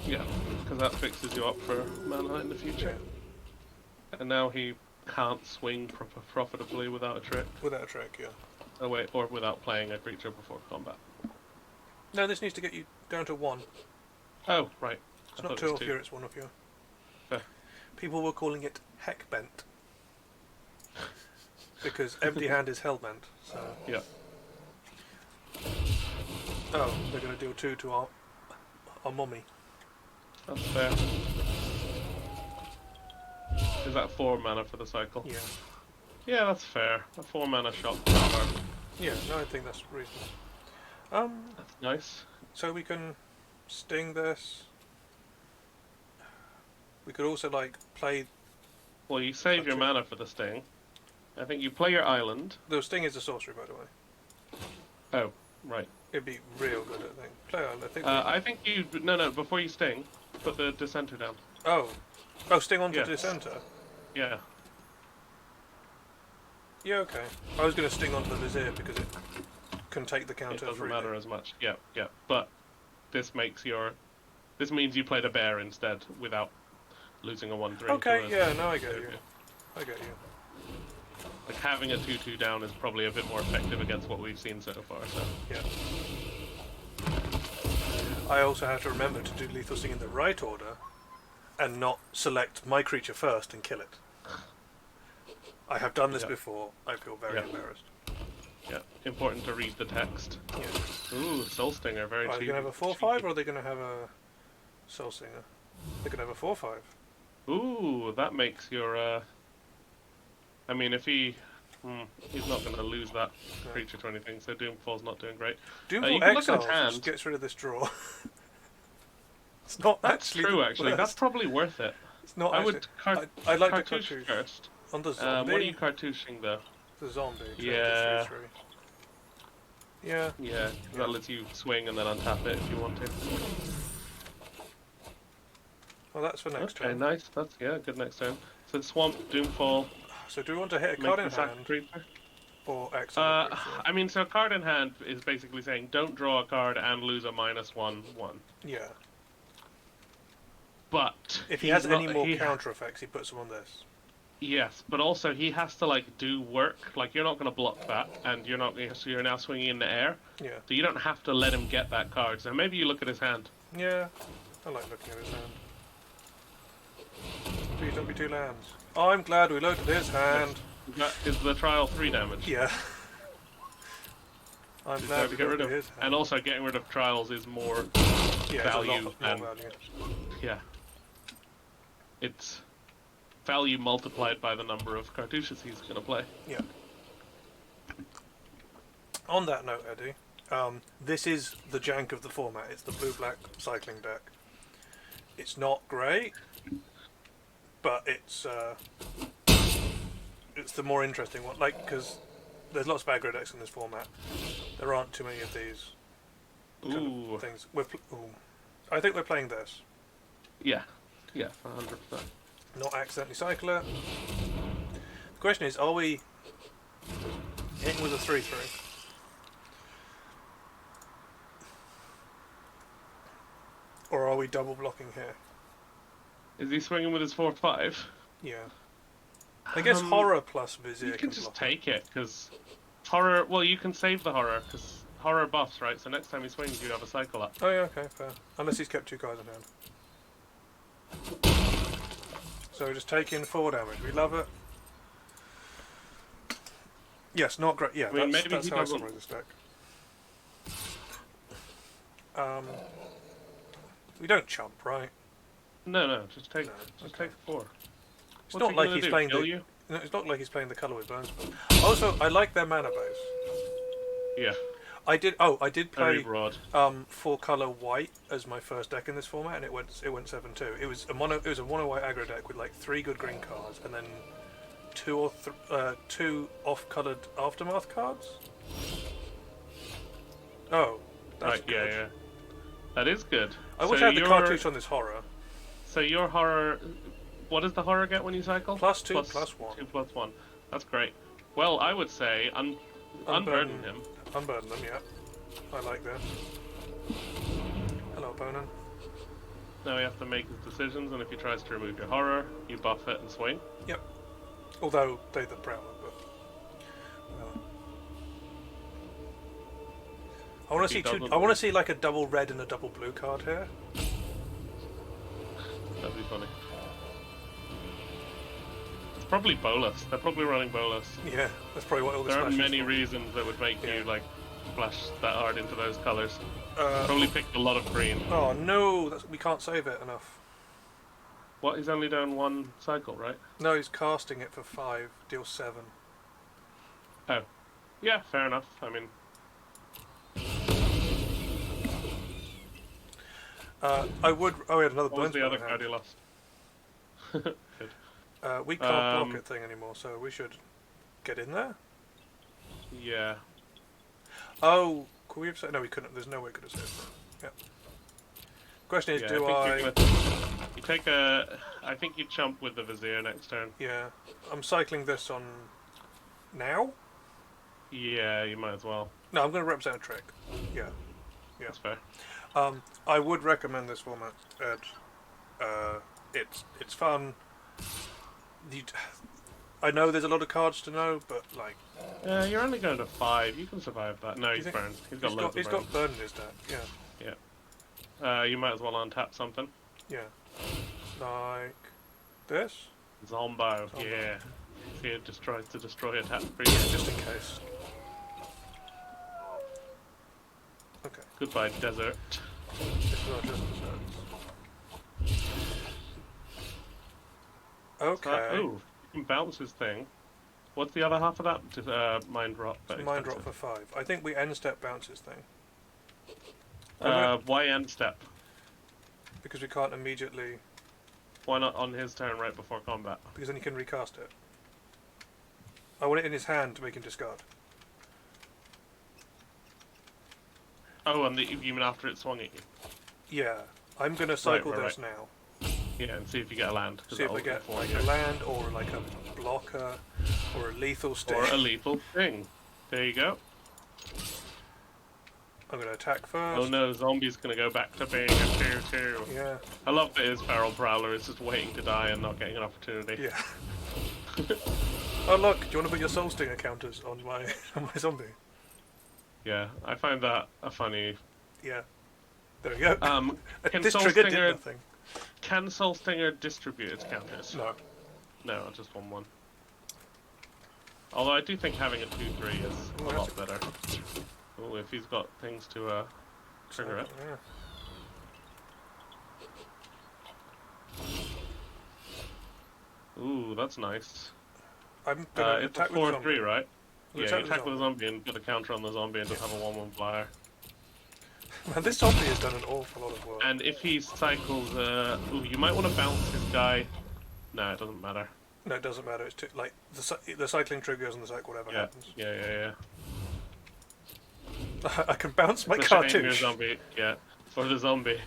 Yeah, because that fixes you up for mana in the future. Yeah. And now he can't swing profitably without a trick. Without a trick, yeah. Oh wait, or without playing a creature before combat. No, this needs to get you down to 1. Oh, right. It's not 2 of you, it's 1 of you. Fair. People were calling it heck bent. Because empty hand is hell bent, so... Yeah. Oh, they're going to deal 2 to our mummy. That's fair. Is that 4 mana for the cycle? Yeah. Yeah, that's fair. A 4 mana shot. Yeah, no, I think that's reasonable. That's nice. So we can sting this. We could also like play. Well, you save your mana for the sting. I think you play your island. The sting is a sorcery, by the way. Oh, right. It'd be real good, I think. Play island. I think you no. Before you sting, put the dissenter down. Oh, sting onto dissenter. Yeah. Yeah, okay. I was going to sting onto the Vizier because it can take the counter. It doesn't matter as much. Yeah. But this means you played a bear instead without losing a 1/3. Okay, yeah, no, I get you. Like having a 2/2 down is probably a bit more effective against what we've seen so far. So yeah. I also have to remember to do lethal sting in the right order, and not select my creature first and kill it. I have done this before. I feel very embarrassed. Yeah, important to read the text. Yeah. Ooh, Soul Stinger, very cheap. Are they going to have a 4/5 or are they going to have a Soul Stinger? They're going to have a 4/5. Ooh, that makes your. I mean, if he's not going to lose that creature to anything, so Doomfall's not doing great. Doomfall Exiles just gets rid of this draw. It's not That's actually true, actually. That's probably worth it. It's not. I would I'd like to cartouche first. On the zombie. What are you cartouching though? The zombie. Yeah. 3/3. Yeah. Yeah, that lets you swing and then untap it if you want to. Well, that's for next turn. Okay, nice. That's good next turn. So Swamp, Doomfall. So do we want to hit a card in hand? Creature? Or exile? I mean, so card in hand is basically saying don't draw a card and lose a -1/1. Yeah. But if he has any more counter effects, he puts them on this. Yes, but also he has to like do work. Like you're not going to block that, and you're not. So you're now swinging in the air. Yeah. So you don't have to let him get that card. So maybe you look at his hand. Yeah, I like looking at his hand. Please don't be 2 lands. Oh, I'm glad we looked at his hand. Is the trial 3 damage? Yeah. I'm glad we get rid of his hand. And also getting rid of trials is more value and yeah. It's value multiplied by the number of cartouches he's going to play. Yeah. On that note, Eddie, this is the jank of the format. It's the blue-black cycling deck. It's not great, but it's the more interesting one. Like, because there's lots of aggro decks in this format. There aren't too many of these kind of things. I think we're playing this. Yeah. Yeah, 100%. Not accidentally cycle it. The question is, are we hitting with a 3/3? Or are we double blocking here? Is he swinging with his 4/5? Yeah. I guess horror plus Vizier You can just block take it, because horror... Well, you can save the horror, because horror buffs, right? So next time he swings, you have a cycle up. Oh yeah, okay, fair. Unless he's kept 2 cards in hand. So we just take in 4 damage. We love it. Yes, not great. Yeah, I mean, that's, maybe that's he how I doesn't... summarize this deck. We don't chump, right? No, just take okay. 4. It's not like he's playing the. No, it's not like he's playing the colour with burn spell. Also, I like their mana base. Yeah. I did Very play broad. 4 colour white as my first deck in this format, and it went 7-2. It was a mono white aggro deck with like 3 good green cards, and then 2 off coloured aftermath cards. Oh, that's Right. good. Yeah. That is good. I wish I had the cartouche on this horror. So your horror... What does the horror get when you cycle? +2, +1. 2/+1. That's great. Well, I would say unburden him. Unburden them, yeah. I like that. Hello, opponent. Now you have to make his decisions, and if he tries to remove your horror, you buff it and swing. Yep. Although they're the brown, but... I want to see I want to see like a double red and a double blue card here. That'd be funny. It's probably Bolas. They're probably running Bolas. Yeah, that's probably what all the There aren't many for. reasons that would make you like splash that hard into those colours. Uh, Probably picked a lot of green. Oh no, we can't save it enough. What? He's only down 1 cycle, right? No, he's casting it for 5, deal 7. Oh, yeah, fair enough. I mean, I would. Oh, we had another what was burn the other spell in card hand. you lost? Good. We can't block it thing anymore, so we should get in there. Yeah. Oh, could we have said no? We couldn't. There's no way we could have saved it. Yeah. Question is, do I? You take a. I think you chump with the Vizier next turn. Yeah, I'm cycling this on now. Yeah, you might as well. No, I'm going to represent a trick. Yeah. That's fair. I would recommend this format, Ed. It's fun. I know there's a lot of cards to know, but like. You're only going to 5. You can survive that. No, he's burned. He's got loads of He's got burn in his deck. Yeah. Yeah. You might as well untap something. Yeah. Like this. Zombo. Yeah. If he just tries to destroy a tap for Yeah, you. just in case. Okay. Goodbye, desert. This is our just desserts. Okay. Oh, you can bounce his thing. What's the other half of that? Just mind drop. It's mind drop for 5. I think we end step bounces thing. Why end step? Because we can't immediately. Why not on his turn right before combat? Because then you can recast it. I want it in his hand to make him discard. Oh, and you mean after it swung at you? Yeah. I'm going to cycle Right. this now. Yeah, and see if you get a land. See if we get like a land or like a blocker or a lethal stick. Or a lethal thing. There you go. I'm going to attack first. Oh no, zombie's going to go back to being a 2/2. Yeah. I love that his Feral Prowler is just waiting to die and not getting an opportunity. Yeah. Oh look, do you want to put your Soul Stinger counters on my zombie? Yeah, I find that a funny... Yeah. There we go. Can this Soul trigger did Stinger... nothing. Can Soul Stinger distribute its counters? No. No, just 1/1. Although I do think having a 2/3 is a lot better. Oh, if he's got things to trigger it. Yeah. Ooh, that's nice. I'm gonna it's a attack with 4/3, right? We'll Yeah, you attack with a zombie and put a counter on the zombie and just have a 1/1 flyer. Man, this zombie has done an awful lot of work. And if he cycles, ooh, you might want to bounce his guy. No, it doesn't matter. No, it doesn't matter. It's too, like the cycling triggers and the cycle whatever happens. Yeah. I can bounce my It's a shame your cartouche. zombie, yeah, or the zombie.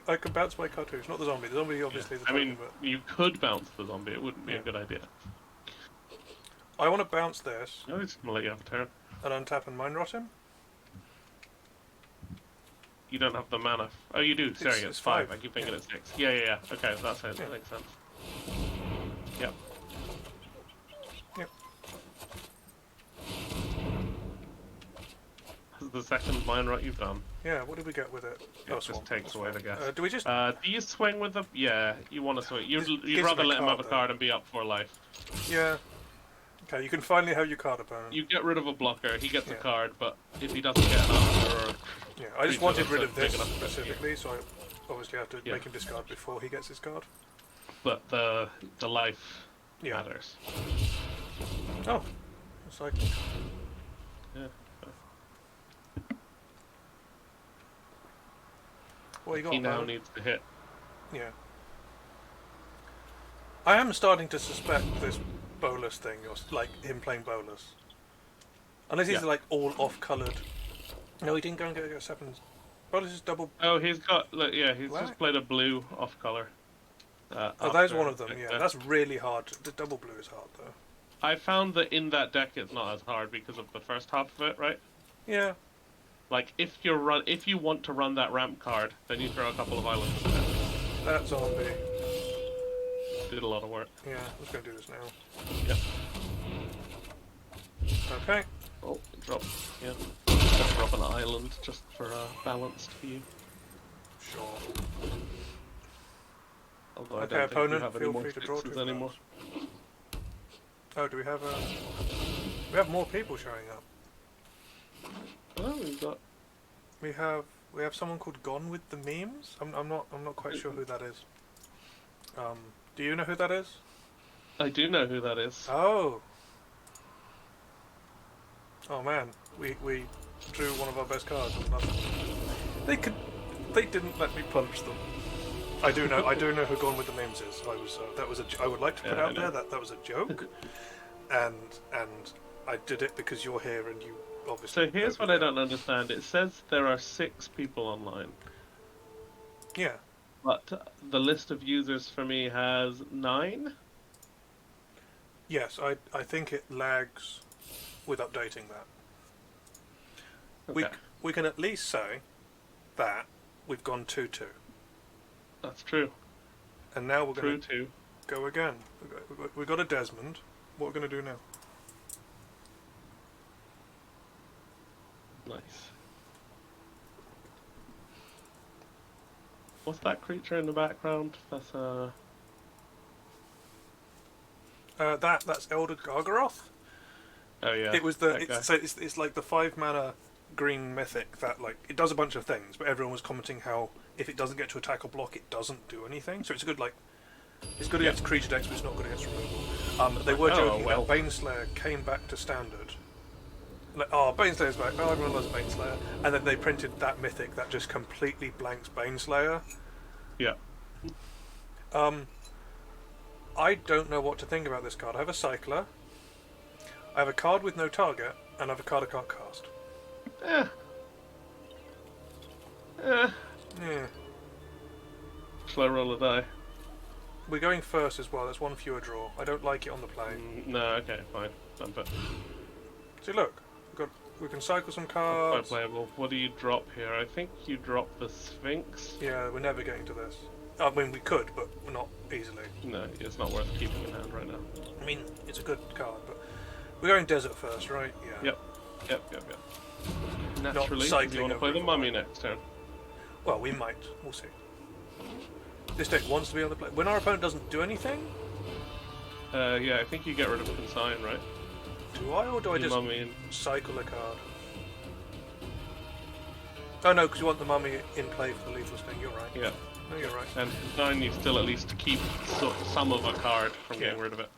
I can bounce my cartouche, not the zombie. The zombie obviously. I mean, you could bounce the zombie. It wouldn't be a good idea. I want to bounce this. No, it's gonna let you have a turn. And untap and mind rot him. You don't have the mana. Oh, you do. Sorry, it's 5. 5. I keep thinking it's 6. Yeah. Okay, that's it. That makes sense. Yep. Yep. This is the second mine rot you've done. Yeah, what did we get with it? It just takes away the gas. Do we just... do you swing with the... Yeah, you want to swing. You'd gives rather him a let him have a card, card and be up for life. Yeah. Okay, you can finally have your card opponent. You get rid of a blocker, he gets a card, but if he doesn't get an answer or... Yeah, I just wanted rid of this big enough specifically, so I obviously have to make him discard before he gets his card. But the life matters. Oh, it's like... Yeah. What you got? He now needs to hit. Yeah. I am starting to suspect this bolus thing, or like him playing bolus. Unless he's like all off-coloured. No, he didn't go and get a 7. Bolus is double. Oh, he's got... he's just played a blue off-colour. Oh, there's one of them, yeah. That's really hard. The double blue is hard, though. I found that in that deck it's not as hard because of the first half of it, right? Yeah. Like, if you want to run that ramp card, then you throw a couple of islands in there. That zombie. Did a lot of work. Yeah, I'm just going to do this now. Yep. Okay. Oh, drop. Yeah. Just drop an island just for balanced view. Sure. Although Okay, I don't think opponent, we have any feel more free to draw fixes 2 anymore. cards. Oh, do we have we have more people showing up. Oh, we've got... We have someone called Gone with the Memes. I'm not quite sure who that is. Do you know who that is? I do know who that is. Oh. Oh man, we drew one of our best cards and nothing. They didn't let me punch them. I do know who Gone with the Memes is. I would like to put out there that was a joke. and I did it because you're here and you obviously... So here's what I don't understand. It says there are 6 people online. Yeah. But the list of users for me has 9? Yes, I think it lags with updating that. Okay. We can at least say that we've gone 2-2. That's true. And now we're going to go again. We've got a Desmond. What are we going to do now? Nice. What's that creature in the background? That's that's Elder Gargaroth. Oh yeah. It was it's like the 5 mana green mythic that like it does a bunch of things, but everyone was commenting how if it doesn't get to attack or block, it doesn't do anything. So it's a good it's good against creature decks, but it's not good against removal. They were joking that Baneslayer came back to standard. Like, oh, Baneslayer's back. Oh, everyone loves Baneslayer. And then they printed that mythic that just completely blanks Baneslayer. Yeah. I don't know what to think about this card. I have a Cycler. I have a card with no target, and I have a card I can't cast. Yeah. Slow roll a die. We're going first as well. There's one fewer draw. I don't like it on the play. No, okay, fine. Dump it. See, look. We can cycle some cards. Quite playable. What do you drop here? I think you drop the Sphinx. Yeah, we're never getting to this. I mean, we could, but not easily. No, it's not worth keeping in hand right now. I mean, it's a good card, but we're going desert first, right? Yeah. Yep. Naturally, you want to play the mummy next turn. Well, we might. We'll see. This deck wants to be on the play. When our opponent doesn't do anything? Yeah, I think you get rid of Consign, right? Do I, or do I just mummy cycle a card? Oh no, because you want the mummy in play for the lethal thing. You're right. Yeah. No, you're right. And Consign, you still at least to keep some of a card from getting rid of it.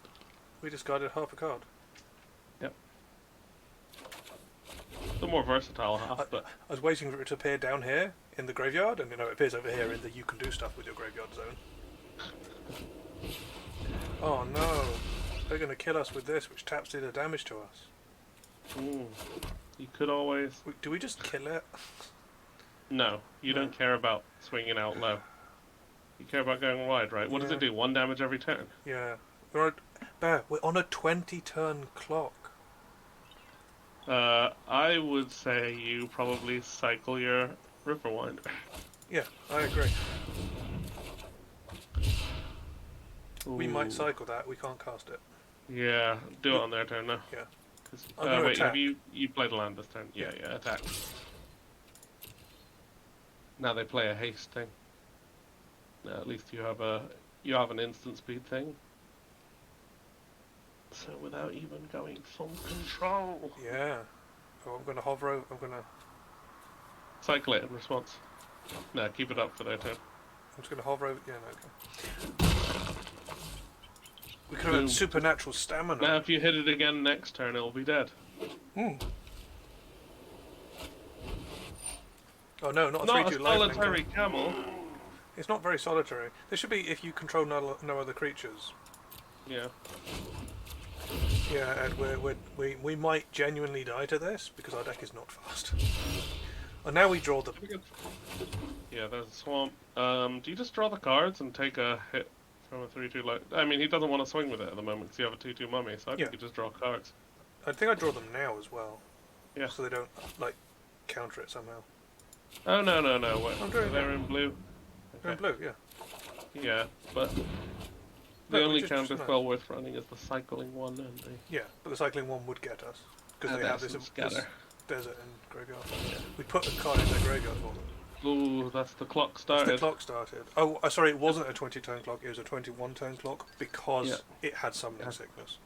We discarded half a card. Yep. The more versatile half, but... I was waiting for it to appear down here in the graveyard, and it appears over here in the you can do stuff with your graveyard zone. Oh no, they're going to kill us with this, which taps dealer damage to us. You could always... Do we just kill it? No, you don't care about swinging out low. You care about going wide, right? What does it do? 1 damage every turn? Yeah. We're on a 20-turn clock. I would say you probably cycle your Riverwind. Yeah, I agree. We Ooh. might cycle that. We can't cast it. Yeah, do it on their turn now. Yeah. I'm gonna Wait, attack. have you played a land this turn? Yeah, attack. Now they play a haste thing. Now at least you have an instant speed thing. So without even going full control. Yeah. Oh, I'm gonna hover over. I'm gonna. Cycle it in response. No, keep it up for their turn. I'm just gonna hover over. Yeah, no, okay. We could have had supernatural stamina. Now if you hit it again next turn, it'll be dead. Oh no, not a 3/2 Not a lightning. solitary camel. It's not very solitary. This should be if you control no other creatures. Yeah. Yeah, and we might genuinely die to this because our deck is not fast. And now we draw the. Yeah, there's a swamp. Do you just draw the cards and take a hit from a 3/2 light? I mean, he doesn't want to swing with it at the moment because you have a 2/2 mummy, so I think you just draw cards. I think I draw them now as well. Yeah. So they don't like counter it somehow. Oh no. Wait, I'm doing they're in blue. They're in blue, yeah. Yeah, but the only counter spell worth running is the cycling one and the. Yeah, but the cycling one would get us because they have this desert and graveyard. Yeah. We put a card in their graveyard for them. Ooh, that's the clock started. The clock started. Oh, sorry, it wasn't a 20-turn clock. It was a 21-turn clock because it had summoning sickness.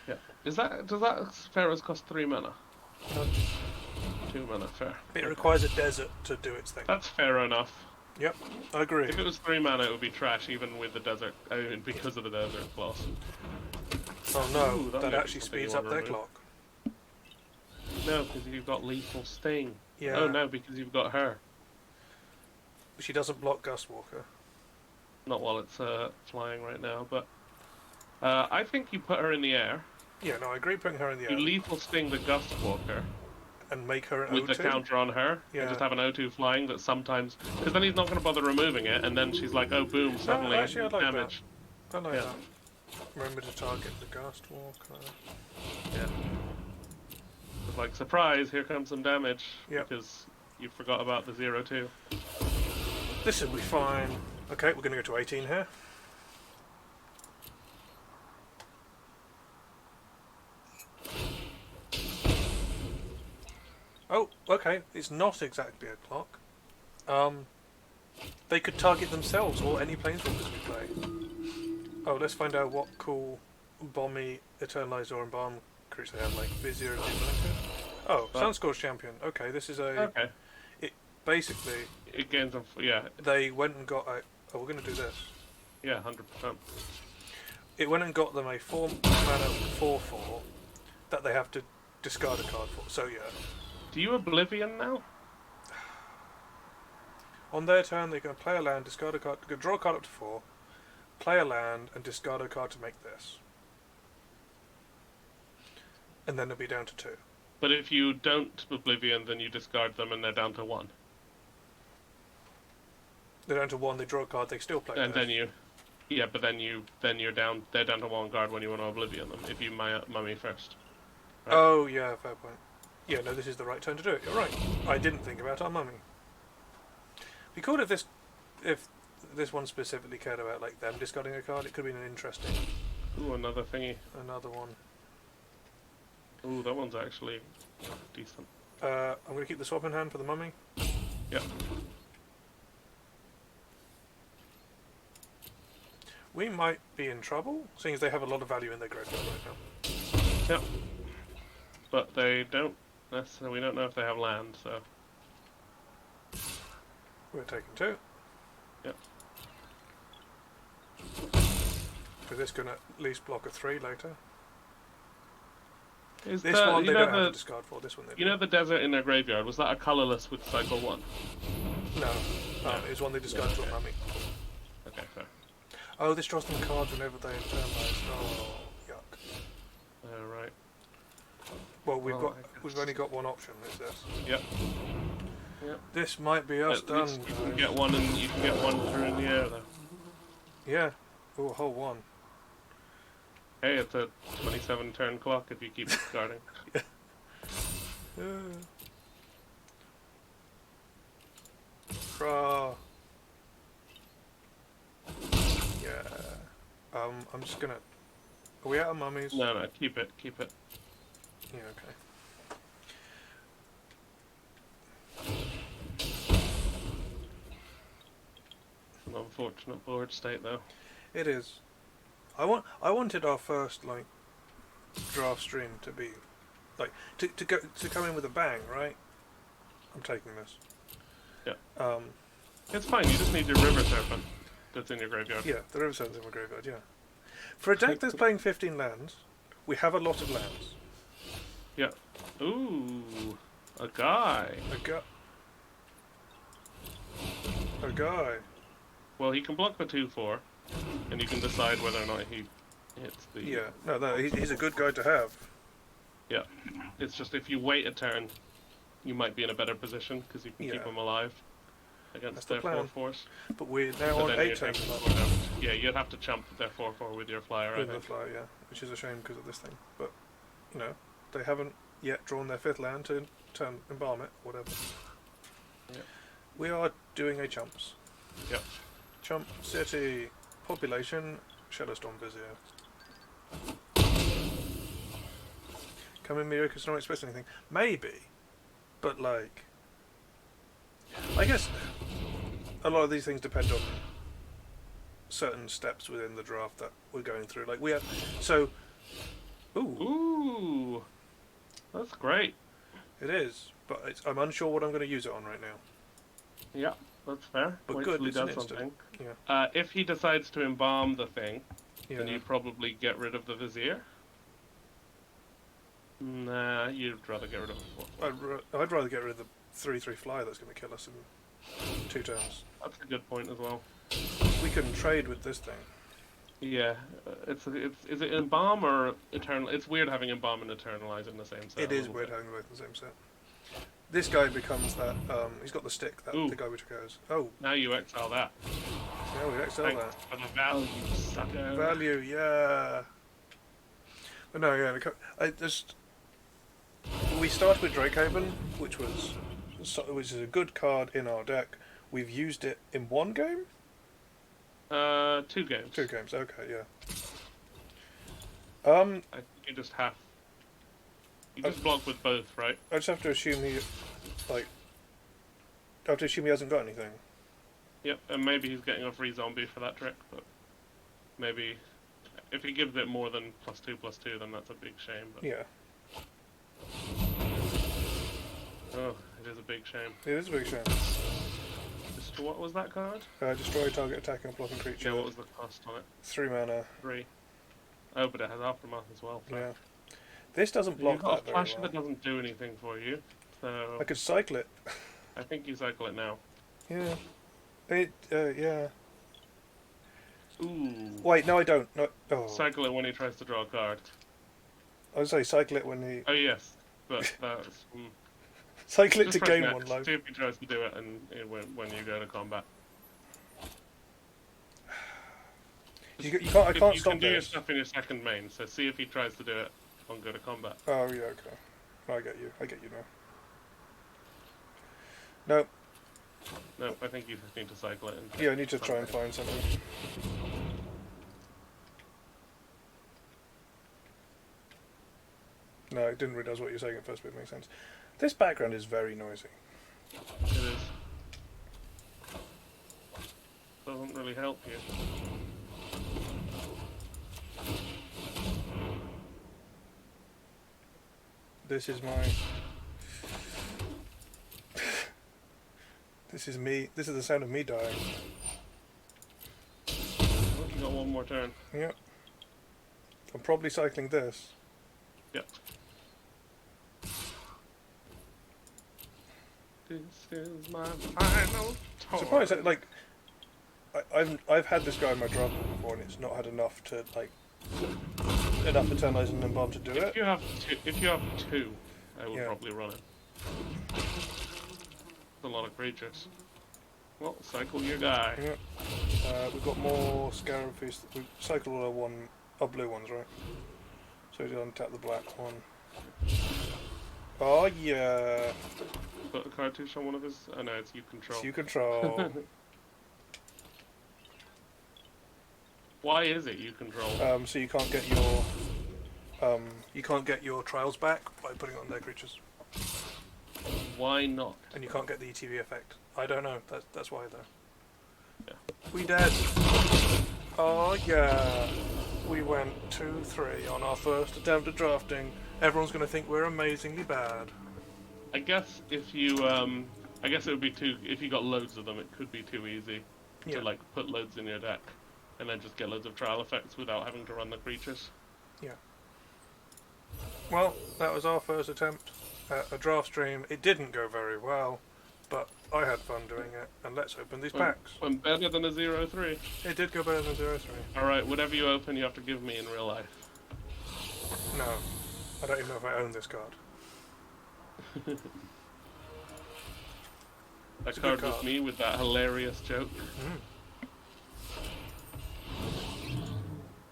Yeah. Does that Pharaoh's cost 3 mana? No. 2 mana, fair. It requires a desert to do its thing. That's fair enough. Yep, I agree. If it was 3 mana, it would be trash, even with the desert. I mean, because of the desert clause. Oh no, Ooh, that actually speeds up their clock. No, because you've got lethal sting. Yeah. Oh no, because you've got her. But she doesn't block Gustwalker. Not while it's flying right now, but I think you put her in the air. Yeah, no, I agree putting her in the air. You lethal sting the Gustwalker. And make her an with O2? The counter on her. Yeah. And just have an O2 flying that sometimes. Because then he's not going to bother removing it, and then she's like, oh boom, suddenly actually, I'd like damage. that. I like that. Remember to target the Gustwalker. Yeah. It's like, surprise, here comes some damage. Yep. Because you forgot about the 0/2. This will be fine. Okay, we're going to go to 18 here. Oh, okay. It's not exactly a clock. They could target themselves or any planeswalkers we play. Oh, let's find out what cool Bomby, Eternalized or Embalm creatures they have, like Vizier. Oh, Sunscor's Champion. Okay, this is a. Okay. Basically, it gains them. Yeah. They went and got a. Oh, we're going to do this. Yeah, 100%. It went and got them a 4-mana 4/4 that they have to discard a card for. So yeah. Do you Oblivion now? On their turn, they can play a land, discard a card, draw a card up to 4, play a land, and discard a card to make this. And then it'll be down to 2. But if you don't Oblivion, then you discard them and they're down to 1. They're down to 1, they draw a card, they still play And this. then you... Yeah, but then you're down... They're down to 1 card when you want to Oblivion them, if you mummy first. Right? Oh, yeah, fair point. Yeah, no, this is the right turn to do it. You're right. I didn't think about our mummy. Be cool if this one specifically cared about like them discarding a card. It could have been an interesting. Ooh, another thingy. Another one. Ooh, that one's actually decent. I'm going to keep the swap in hand for the mummy. Yep. We might be in trouble, seeing as they have a lot of value in their graveyard right now. Yep. But they don't necessarily. We don't know if they have land, so. We're taking 2. Yep. So this can at least block a 3 later. This one they don't have to discard for. This one they do. You know the desert in their graveyard, was that a colourless with cycle 1? No. It was one they discard to a mummy. Okay, fair. Oh, this draws them cards whenever they internalize. Oh, yuck. Oh, right. Well, we've only got one option. Is this? Yep. Yep. This might be us done. You can get one, and you can get one through in the air, though. Yeah. Oh, a whole one. Hey, it's a 27-turn clock if you keep discarding. I'm just gonna. Are we out of mummies? No, no, keep it, keep it. Yeah, okay. It's an unfortunate board state, though. It is. I wanted our first like draft stream to be like to come in with a bang, right? I'm taking this. Yeah. It's fine. You just need your river serpent that's in your graveyard. Yeah, the river serpent's in my graveyard. Yeah. For a deck that's playing 15 lands, we have a lot of lands. Yeah. Ooh, a guy. A guy. Well, he can block the 2/4, and you can decide whether or not he hits the. Yeah. No, he's a good guy to have. Yeah. It's just if you wait a turn, you might be in a better position because you can keep him alive against their 4/4s. But we're now on 8 turns. Yeah, you'd have to chump their 4/4 with your flyer. With the flyer, yeah, which is a shame because of this thing. But you know, they haven't yet drawn their 5th land to turn embalm it, whatever. Yeah. We are doing a chumps. Yep. Chump city population Shadowstorm Vizier. Come in Mirror because I don't expect anything. Maybe, but like, I guess a lot of these things depend on certain steps within the draft that we're going through. Like we have, so, ooh, that's great. It is, but I'm unsure what I'm going to use it on right now. Yeah, that's fair. But wait good, till he it's an does something. instant. Yeah. If he decides to embalm the thing, Yeah. then you probably get rid of the Vizier. Nah, you'd rather get rid of it. I'd rather get rid of the 3/3 flyer that's going to kill us in 2 turns. That's a good point as well. We can trade with this thing. Yeah, is it embalm or eternal? It's weird having embalm and eternalize in the same set. It is weird having both in the same set. This guy becomes that. He's got the stick. That the guy which goes. Oh. Now you exile that. Yeah, we exile Thanks that. for the value, sucker. Value, yeah. But no, yeah. We started with Drakehaven, which is a good card in our deck. We've used it in 1 game. 2 games. 2 games. Okay, yeah. You just have. You just block with both, right? I just have to assume he hasn't got anything. Yep, and maybe he's getting a free zombie for that trick, but maybe if he gives it more than +2/+2, then that's a big shame. But... Yeah. Oh, it is a big shame. It is a big shame. What was that card? Destroy target attacking or blocking creature. Yeah, what was the cost on it? 3 mana. 3. Oh, but it has Aftermath as well. So. Yeah. This doesn't block You've got that a very flasher well. that doesn't do anything for you, so... I could cycle it. I think you cycle it now. Yeah. Yeah. Ooh. Wait, no I don't. No. Oh. Cycle it when he tries to draw a card. I would say cycle it when he... Oh yes, but that's... cycle it Just to press gain next, 1 life. See if he tries to do it and when you go to combat. I can't stop You can do your this. stuff in your second main, so see if he tries to do it on go to combat. Oh yeah, okay. I get you now. No. No, I think you just need to cycle it. And Yeah, I need to try and find something. No, I didn't realise what you were saying at first, but it makes sense. This background is very noisy. It is. Doesn't really help you. This is my... This is me. This is the sound of me dying. Oh, you got 1 more turn. Yep. I'm probably cycling this. Yep. This is my final toy. Surprised that, like, I've had this guy in my draft pool before, and it's not had enough to enough eternalize and embalm to do it. If you have 2, I will probably run it. A lot of creatures. Well, cycle your guy. Yep. We've got more Scarab Feast. We've cycled all our blue ones, right? So we untap the black one. Oh yeah. Put a cartouche on one of his. Oh no, it's you control. It's you control. Why is it you control? So you can't get your trials back by putting it on their creatures, Why not? and you can't get the ETB effect. I don't know. That's why though. Yeah. We dead. Oh yeah. We went 2-3 on our first attempt at drafting. Everyone's going to think we're amazingly bad. I guess if you, I guess it would be too. If you got loads of them, it could be too easy Yeah. to like put loads in your deck, and then just get loads of trial effects without having to run the creatures. Yeah. Well, that was our first attempt at a draft stream. It didn't go very well, but I had fun doing it. And let's open these packs. Went better than a 0-3. It did go better than 0-3. All right, whatever you open, you have to give me in real life. No, I don't even know if I own this card. That card was me with that hilarious joke.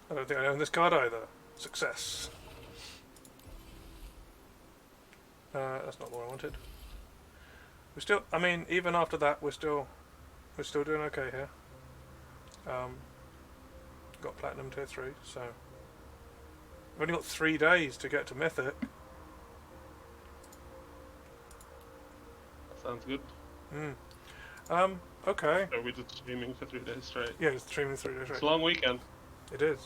I don't think I own this card either. Success. That's not what I wanted. We're still, I mean, even after that, we're still doing okay here. Got Platinum Tier 3, so we've only got 3 days to get to Mythic. Sounds good. Okay. So we're just streaming for 3 days straight. Yeah, it's streaming 3 days straight. It's a long weekend. It is.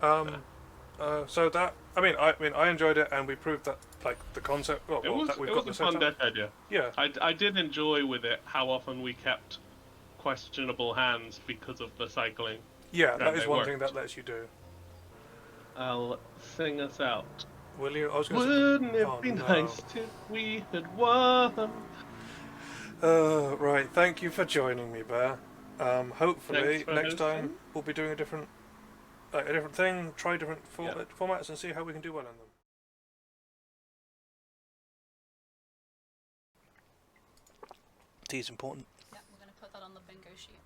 So that, I mean, I enjoyed it, and we proved that, like, the concept. Well, that we've got the a fun setup. deck idea. Yeah. I did enjoy with it how often we kept questionable hands because of the cycling. Yeah, And that is they one worked. thing that lets you do. I'll sing us out. Will you? I was going to Wouldn't it Oh, be no. nice if we had won? Right, thank you for joining me, Bear. Hopefully Thanks for next time hosting. we'll be doing a different thing, try different formats, and see how we can do well in them. Tea is important. Yeah, we're going to put that on the bingo sheet.